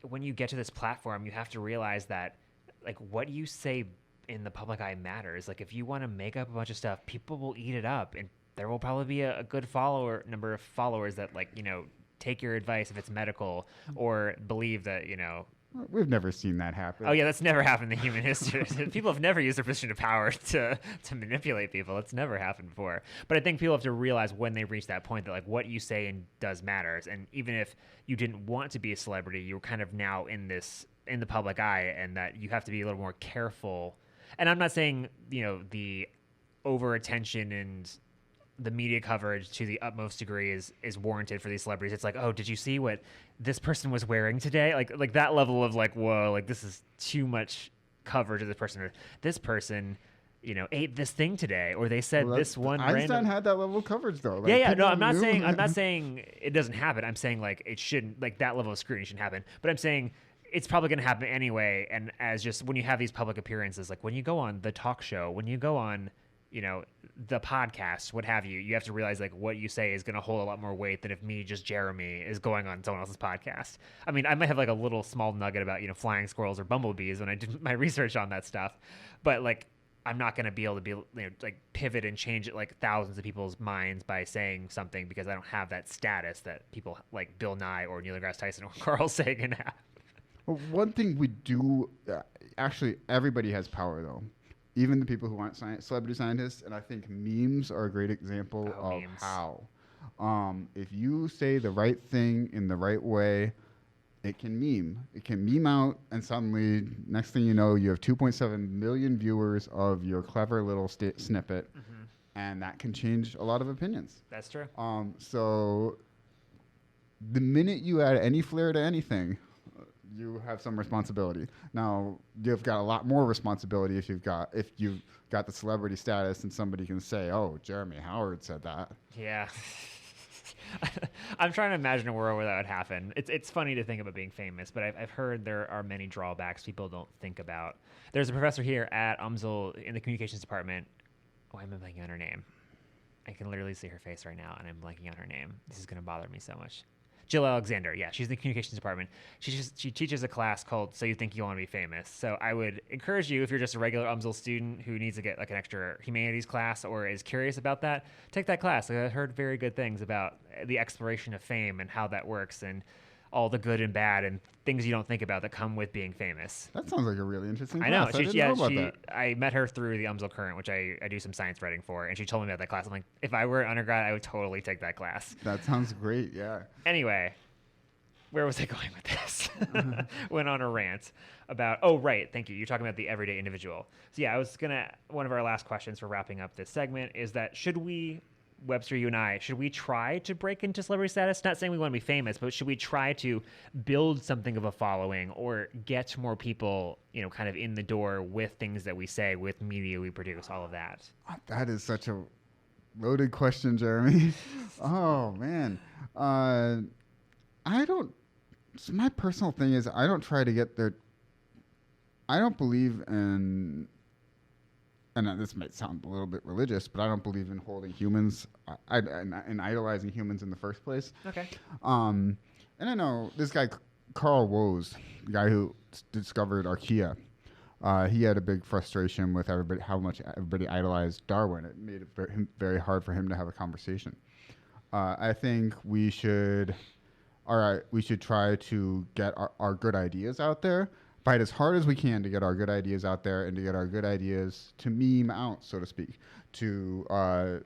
when you get to this platform, you have to realize that, like, what you say in the public eye matters. Like, if you want to make up a bunch of stuff, people will eat it up, and there will probably be a good number of followers that, like, take your advice if it's medical, or believe that, We've never seen that happen. Oh, yeah, that's never happened in human history. People have never used their position of power to manipulate people. It's never happened before. But I think people have to realize when they reach that point that, like, what you say and does matters. And even if you didn't want to be a celebrity, you're kind of now in the public eye, and that you have to be a little more careful. And I'm not saying, the over attention and the media coverage to the utmost degree is warranted for these celebrities. It's like, oh, did you see what this person was wearing today? Like that level of, like, whoa, like, this is too much coverage of this person. Or this person, ate this thing today, or they said this one. Einstein had that level of coverage, though. Like, yeah. No, I'm not saying it doesn't happen. I'm saying, like, it shouldn't, like, that level of scrutiny shouldn't happen. But I'm saying it's probably going to happen anyway. And as just when you have these public appearances, like when you go on the talk show, when you go on, the podcast, what have you have to realize, like, what you say is going to hold a lot more weight than if me, just Jeremy, is going on someone else's podcast. I mean, I might have, like, a little small nugget about, flying squirrels or bumblebees when I did my research on that stuff. But, like, I'm not going to be able to like, pivot and change it, like, thousands of people's minds by saying something, because I don't have that status that people like Bill Nye or Neil deGrasse Tyson or Carl Sagan have. Well, one thing we do, actually, everybody has power, though. Even the people who aren't celebrity scientists, and I think memes are a great example of memes. how. If you say the right thing in the right way, it can meme. It can meme out, and suddenly, next thing you know, you have 2.7 million viewers of your clever little snippet, and that can change a lot of opinions. That's true. So the minute you add any flair to anything, you have some responsibility. Now, you've got a lot more responsibility if you've got the celebrity status and somebody can say, "Oh, Jeremy Howard said that." Yeah. I'm trying to imagine a world where that would happen. It's funny to think about being famous, but I've heard there are many drawbacks people don't think about. There's a professor here at UMSL in the communications department. Why am I blanking on her name? I can literally see her face right now, and I'm blanking on her name. This is going to bother me so much. Jill Alexander, yeah, she's in the communications department. She teaches a class called "So You Think You Want to Be Famous." So I would encourage you, if you're just a regular UMSL student who needs to get like an extra humanities class or is curious about that, take that class. I've heard very good things about the exploration of fame and how that works and all the good and bad and things you don't think about that come with being famous. That sounds like a really interesting I know. class. I didn't know about that. I met her through the UMSL Current, which I do some science writing for, and she told me about that class. I'm like, if I were an undergrad, I would totally take that class. That sounds great, yeah. Anyway, where was I going with this? Went on a rant about, thank you. You're talking about the everyday individual. So yeah, one of our last questions for wrapping up this segment is that should we, Webster, you and I, should we try to break into celebrity status? Not saying we want to be famous, but should we try to build something of a following or get more people, kind of in the door with things that we say, with media we produce, all of that? That is such a loaded question, Jeremy. Oh, man. My personal thing is I don't try to get there. I don't believe in, and this might sound a little bit religious, but I don't believe in holding humans and idolizing humans in the first place. Okay. And I know this guy, Carl Woese, the guy who discovered archaea, he had a big frustration with everybody, how much everybody idolized Darwin. It made it very, very hard for him to have a conversation. I think we should try to get our good ideas out there, fight as hard as we can to get our good ideas out there and to get our good ideas to meme out, so to speak, to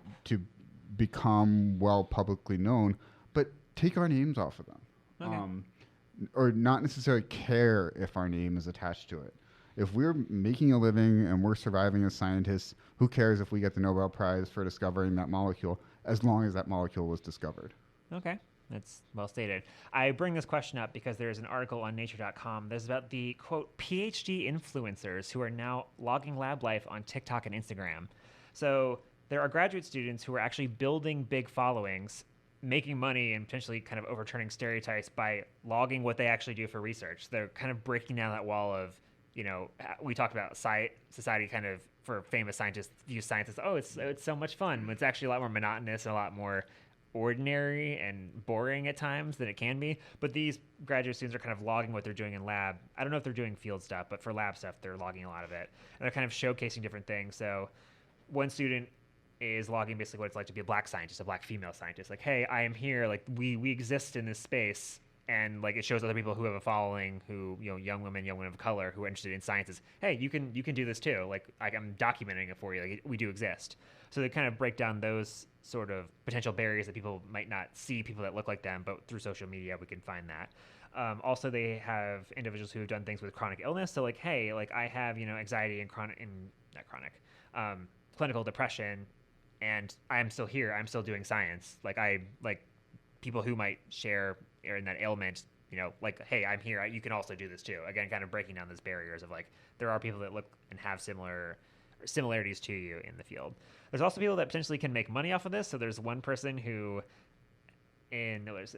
become well publicly known, but take our names off of them. Okay. Or not necessarily care if our name is attached to it. If we're making a living and we're surviving as scientists, who cares if we get the Nobel Prize for discovering that molecule, as long as that molecule was discovered? Okay. That's well stated. I bring this question up because there's an article on nature.com that's about the, quote, PhD influencers who are now logging lab life on TikTok and Instagram. So there are graduate students who are actually building big followings, making money and potentially kind of overturning stereotypes by logging what they actually do for research. They're kind of breaking down that wall of, we talked about society kind of, for famous scientists, view science as, it's so much fun. It's actually a lot more monotonous and a lot more ordinary and boring at times than it can be. But these graduate students are kind of logging what they're doing in lab. I don't know if they're doing field stuff, but for lab stuff, they're logging a lot of it. And they're kind of showcasing different things. So one student is logging basically what it's like to be a black scientist, a black female scientist. Like, hey, I am here. Like, we exist in this space. And like it shows other people who have a following, who young women of color who are interested in sciences. Hey, you can do this too. Like I'm documenting it for you. Like we do exist. So they kind of break down those sort of potential barriers that people might not see people that look like them, but through social media we can find that. Also, they have individuals who have done things with chronic illness. So like, hey, like I have anxiety and clinical depression, and I'm still here. I'm still doing science. Like people who might share in that ailment, like, hey, I'm here. You can also do this too. Again, kind of breaking down those barriers of like, there are people that look and have similarities to you in the field. There's also people that potentially can make money off of this. So there's one person who, they're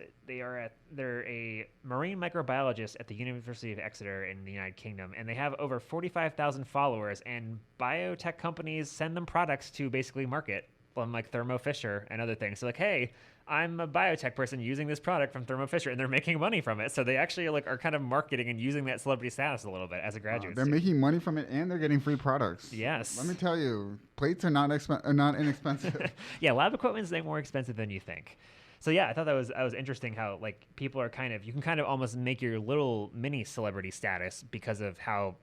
a marine microbiologist at the University of Exeter in the United Kingdom, and they have over 45,000 followers. And biotech companies send them products to basically market, from like Thermo Fisher and other things. So like, hey, I'm a biotech person using this product from Thermo Fisher, and they're making money from it. So they actually are kind of marketing and using that celebrity status a little bit as a graduate. They're making money from it, and they're getting free products. Yes. Let me tell you, plates are not inexpensive. Yeah, lab equipment is way more expensive than you think. So yeah, I thought that was interesting how like people are you can kind of almost make your little mini celebrity status because of how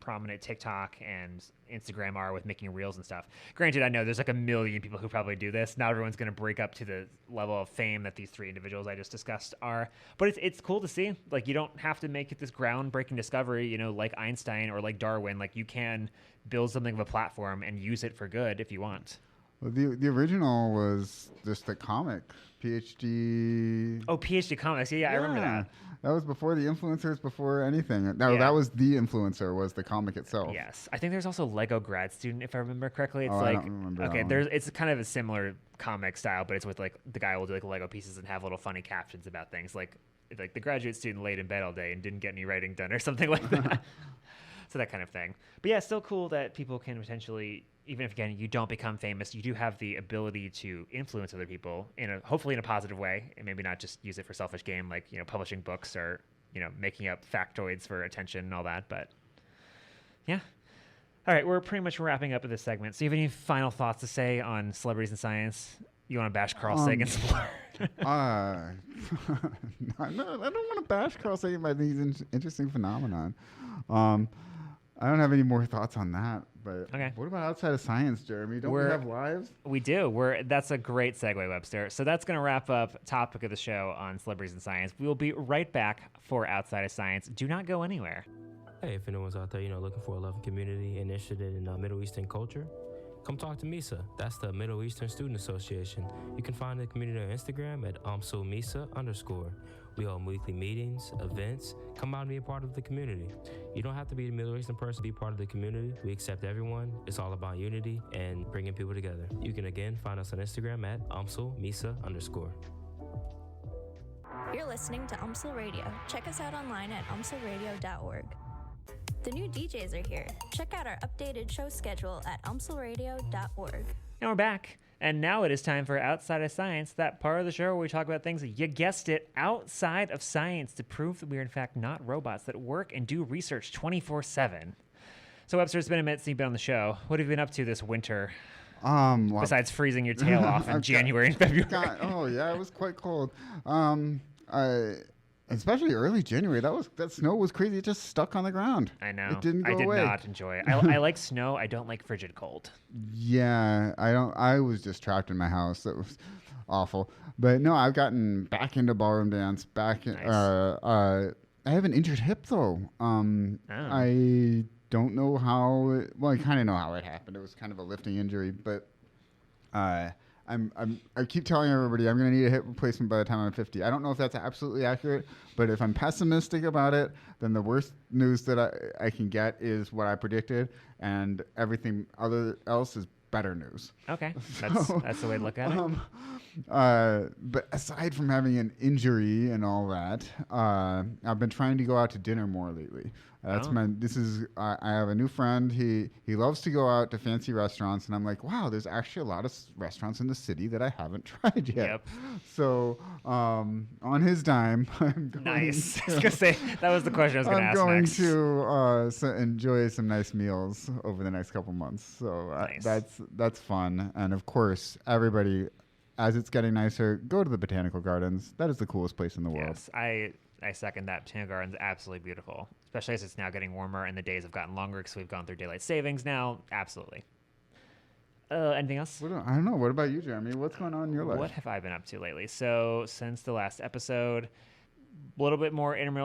prominent TikTok and Instagram are with making reels and stuff. Granted, I know there's like a million people who probably do this. Not everyone's going to break up to the level of fame that these three individuals I just discussed are. But it's cool to see. Like, you don't have to make it this groundbreaking discovery, like Einstein or like Darwin. Like, you can build something of a platform and use it for good if you want. Well, the original was just the comic PhD. Oh, PhD comics. Yeah, I remember that. That was before the influencers, before anything. No, Yeah. that was the influencer, was the comic itself. Yes, I think there's also Lego Grad Student, if I remember correctly. It's I like don't remember that okay, one. it's kind of a similar comic style, but it's with like the guy will do like Lego pieces and have little funny captions about things like the graduate student laid in bed all day and didn't get any writing done or something like that. So that kind of thing. But yeah, still cool that people can potentially, even if again you don't become famous, you do have the ability to influence other people hopefully in a positive way, and maybe not just use it for selfish gain, like publishing books or making up factoids for attention and all that. But yeah. All right, we're pretty much wrapping up with this segment. So you have any final thoughts to say on celebrities in science? You want to bash Carl Sagan some more? I don't want to bash Carl Sagan, but I think he's an interesting phenomenon. I don't have any more thoughts on that. But Okay. What about outside of science, Jeremy? Don't we have lives? We do. That's a great segue, Webster. So that's going to wrap up topic of the show on celebrities in science. We will be right back for Outside of Science. Do not go anywhere. Hey, if anyone's out there, looking for a loving community and interested in Middle Eastern culture, come talk to MISA. That's the Middle Eastern Student Association. You can find the community on Instagram at @MISA_. We hold weekly meetings, events. Come out and be a part of the community. You don't have to be a Middle Eastern person to be part of the community. We accept everyone. It's all about unity and bringing people together. You can again find us on Instagram at @MISA_. You're listening to UMSL Radio. Check us out online at umslradio.org. The new DJs are here. Check out our updated show schedule at umslradio.org. And we're back. And now it is time for Outside of Science, that part of the show where we talk about things, you guessed it, outside of science to prove that we are in fact not robots that work and do research 24/7. So Webster, it's been a minute since you've been on the show. What have you been up to this winter? Besides freezing your tail off in January and February. Oh yeah, it was quite cold. Especially early January. That snow was crazy. It just stuck on the ground. I know. It didn't go away. I did not enjoy it. I like snow. I don't like frigid cold. Yeah, I was just trapped in my house. That was awful. But no, I've gotten back into ballroom dance. Nice. I have an injured hip though. I don't know how. I kind of know how it happened. It was kind of a lifting injury, but I keep telling everybody I'm going to need a hip replacement by the time I'm 50. I don't know if that's absolutely accurate, but if I'm pessimistic about it, then the worst news that I can get is what I predicted, and everything else is better news. Okay, that's the way to look at it. But aside from having an injury and all that, I've been trying to go out to dinner more lately. I have a new friend. He loves to go out to fancy restaurants, and I'm like, wow, there's actually a lot of restaurants in the city that I haven't tried yet. Yep. So on his dime, I'm going nice. I was gonna say that was the question I was gonna ask next. I'm going to enjoy some nice meals over the next couple months. So nice. That's fun, and of course, everybody, as it's getting nicer, go to the botanical gardens. That is the coolest place in the world. Yes, I second that. Botanical Garden's absolutely beautiful, especially as it's now getting warmer and the days have gotten longer because we've gone through daylight savings now. Absolutely. Anything else? I don't know. What about you, Jeremy? What's going on in your life? What have I been up to lately? So since the last episode, a little bit more indoor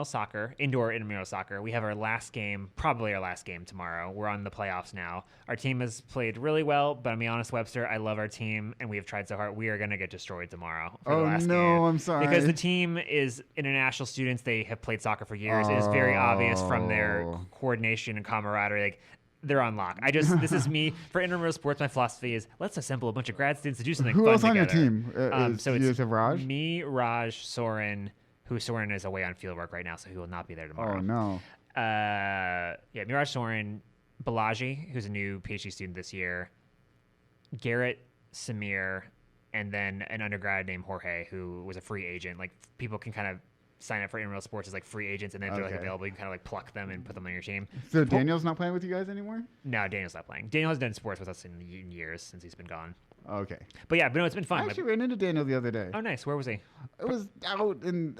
intramural soccer. We have our last game, probably our last game tomorrow. We're on the playoffs now. Our team has played really well, but I'll be honest, Webster, I love our team, and we have tried so hard. We are going to get destroyed tomorrow for the last game. I'm sorry. Because the team is international students. They have played soccer for years. It is very obvious from their coordination and camaraderie. Like, they're on lock. This is me. For intramural sports, my philosophy is let's assemble a bunch of grad students to do something fun together. Who else on together. your team? So it's Raj? Me, Raj, Soren, who Soren is away on field work right now, so he will not be there tomorrow. Oh, no. Miraj Soren, Balaji, who's a new PhD student this year, Garrett, Samir, and then an undergrad named Jorge, who was a free agent. Like, people can kind of sign up for intramural sports as like free agents, and then if they're like available, you can kind of like pluck them and put them on your team. So Daniel's not playing with you guys anymore? No, Daniel's not playing. Daniel has done sports with us in years since he's been gone. Okay. But yeah, it's been fun. I actually ran into Daniel the other day. Oh, nice. Where was he? It was out in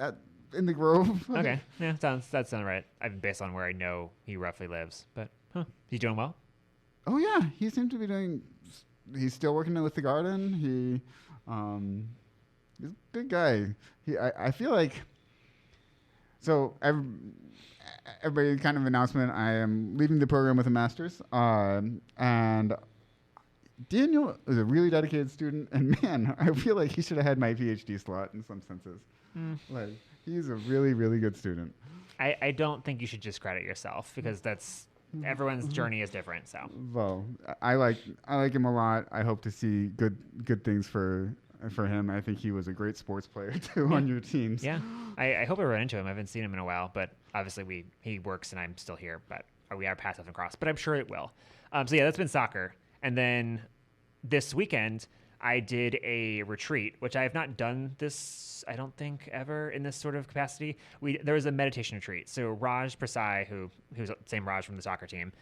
the Grove. Okay. Yeah, that sounds right. Based on where I know he roughly lives. But, he's doing well? Oh, yeah. He seemed to be doing... He's still working with the garden. He's a good guy. I feel like... So, everybody kind of announcement, I am leaving the program with a master's. And... Daniel is a really dedicated student, and man, I feel like he should have had my PhD slot in some senses. Like, he's a really, really good student. I don't think you should discredit yourself because that's everyone's journey is different. So Well, I like him a lot. I hope to see good things for him. I think he was a great sports player too on your teams. yeah, I hope I run into him. I haven't seen him in a while, but obviously he works and I'm still here, but we are paths often cross. But I'm sure it will. So yeah, that's been soccer, and then this weekend I did a retreat, which I have not done this, I don't think, ever in this sort of capacity. There was a meditation retreat. So Raj Prasai, who's the same Raj from the soccer team,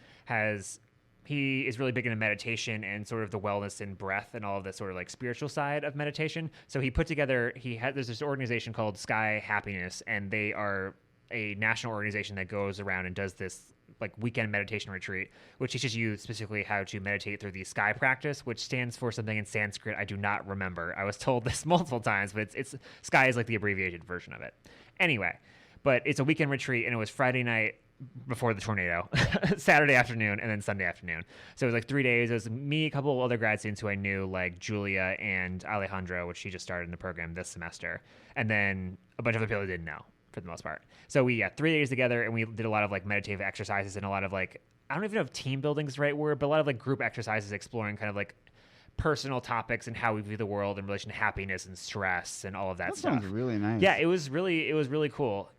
he is really big into meditation and sort of the wellness and breath and all of the sort of like spiritual side of meditation. So he put together, there's this organization called Sky Happiness, and they are a national organization that goes around and does this like weekend meditation retreat, which teaches you specifically how to meditate through the sky practice, which stands for something in Sanskrit I do not remember. I was told this multiple times, but it's sky is like the abbreviated version of it. Anyway, but it's a weekend retreat, and it was Friday night before the tornado, Saturday afternoon, and then Sunday afternoon. So it was like 3 days. It was me, a couple of other grad students who I knew, like Julia and Alejandro, which she just started in the program this semester, and then a bunch of other people I didn't know, for the most part. So we 3 days together, and we did a lot of like meditative exercises and a lot of like, I don't even know if team building is the right word, but a lot of like group exercises exploring kind of like personal topics and how we view the world in relation to happiness and stress and all of that stuff. Sounds really nice. Yeah, it was really cool.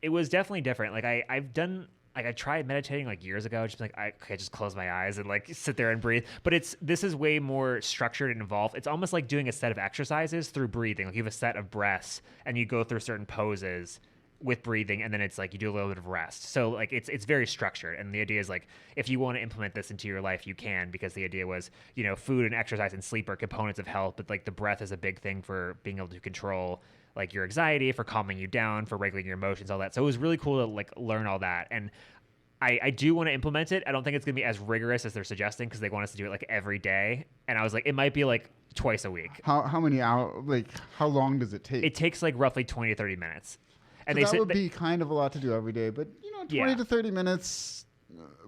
It was definitely different. Like I tried meditating like years ago, just like I just close my eyes and like sit there and breathe. But this is way more structured and involved. It's almost like doing a set of exercises through breathing. Like you have a set of breaths and you go through certain poses with breathing, and then it's like you do a little bit of rest. So like it's very structured, and the idea is like if you want to implement this into your life, you can, because the idea was, you know, food and exercise and sleep are components of health, but like the breath is a big thing for being able to control like your anxiety, for calming you down, for regulating your emotions, all that. So it was really cool to like learn all that, and I do want to implement it. I don't think it's going to be as rigorous as they're suggesting, because they want us to do it like every day. And I was like, it might be like twice a week. How many hours? Like, how long does it take? It takes like roughly 20 to 30 minutes. And so that would be kind of a lot to do every day, but 20 to 30 minutes.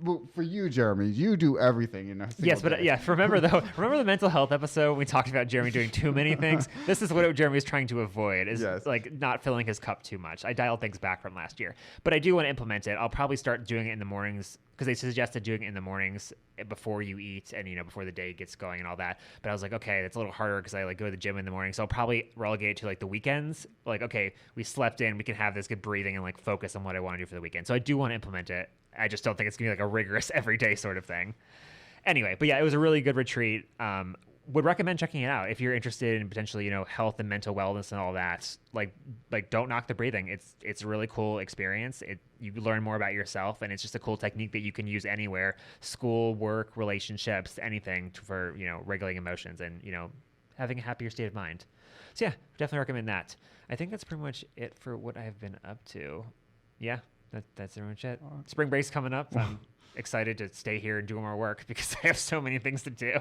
Well, for you, Jeremy, you do everything in a single day. Remember the mental health episode when we talked about Jeremy doing too many things? This is what Jeremy is trying to avoid, is like not filling his cup too much. I dialed things back from last year, but I do want to implement it. I'll probably start doing it in the mornings, because they suggested doing it in the mornings before you eat and, before the day gets going and all that. But I was like, okay, that's a little harder because I like go to the gym in the morning. So I'll probably relegate it to like the weekends. Like, okay, we slept in, we can have this good breathing and like focus on what I want to do for the weekend. So I do want to implement it. I just don't think it's gonna be like a rigorous everyday sort of thing. Anyway, but yeah, it was a really good retreat. Would recommend checking it out if you're interested in potentially, health and mental wellness and all that. Like don't knock the breathing. It's a really cool experience. You learn more about yourself, and it's just a cool technique that you can use anywhere: school, work, relationships, anything for regulating emotions and having a happier state of mind. So yeah, definitely recommend that. I think that's pretty much it for what I've been up to. Yeah. That's pretty much it. Spring break's coming up. I'm excited to stay here and do more work because I have so many things to do.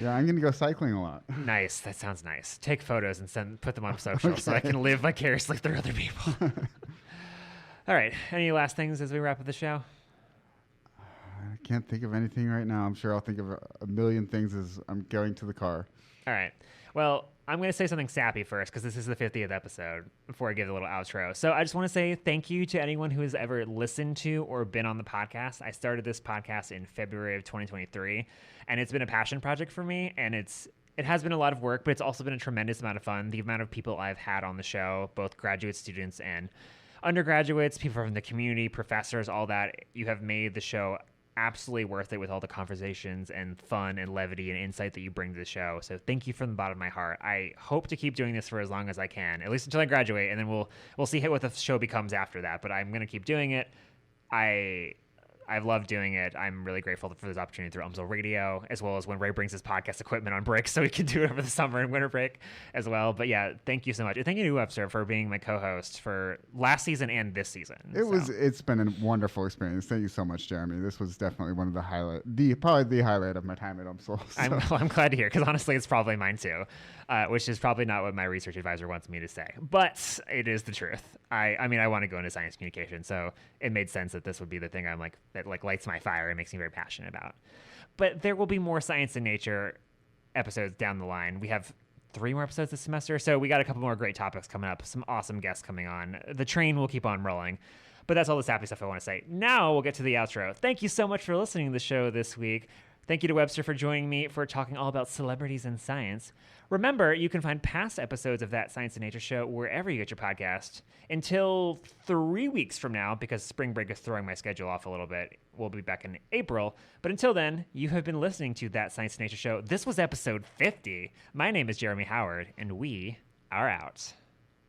Yeah, I'm going to go cycling a lot. Nice. That sounds nice. Take photos and put them on social so I can live vicariously through other people. All right. Any last things as we wrap up the show? I can't think of anything right now. I'm sure I'll think of a million things as I'm going to the car. All right. Well, I'm going to say something sappy first, because this is the 50th episode, before I give a little outro. So I just want to say thank you to anyone who has ever listened to or been on the podcast. I started this podcast in February of 2023, and it's been a passion project for me, and it has been a lot of work, but it's also been a tremendous amount of fun. The amount of people I've had on the show, both graduate students and undergraduates, people from the community, professors, all that, you have made the show absolutely worth it with all the conversations and fun and levity and insight that you bring to the show. So thank you from the bottom of my heart. I hope to keep doing this for as long as I can, at least until I graduate, and then we'll see what the show becomes after that. But I'm going to keep doing it. I've loved doing it. I'm really grateful for this opportunity through UMSL Radio, as well as when Ray brings his podcast equipment on break so we can do it over the summer and winter break as well. But yeah, thank you so much. And thank you to Webster for being my co-host for last season and this season. It's been a wonderful experience. Thank you so much, Jeremy. This was definitely one of the probably the highlight of my time at UMSL. So. I'm glad to hear, because honestly, it's probably mine too, which is probably not what my research advisor wants me to say, but it is the truth. I mean, I want to go into science communication, so it made sense that this would be the thing I'm like that like lights my fire and makes me very passionate about. But there will be more Science and Nature episodes down the line. We have 3 more episodes this semester, so we got a couple more great topics coming up, some awesome guests coming on. The train will keep on rolling. But that's all the sappy stuff I want to say. Now we'll get to the outro. Thank you so much for listening to the show this week. Thank you to Webster for joining me for talking all about celebrities and science. Remember, you can find past episodes of That Science and Nature Show wherever you get your podcast. Until 3 weeks from now, because spring break is throwing my schedule off a little bit. We'll be back in April. But until then, you have been listening to That Science and Nature Show. This was episode 50. My name is Jeremy Howard, and we are out.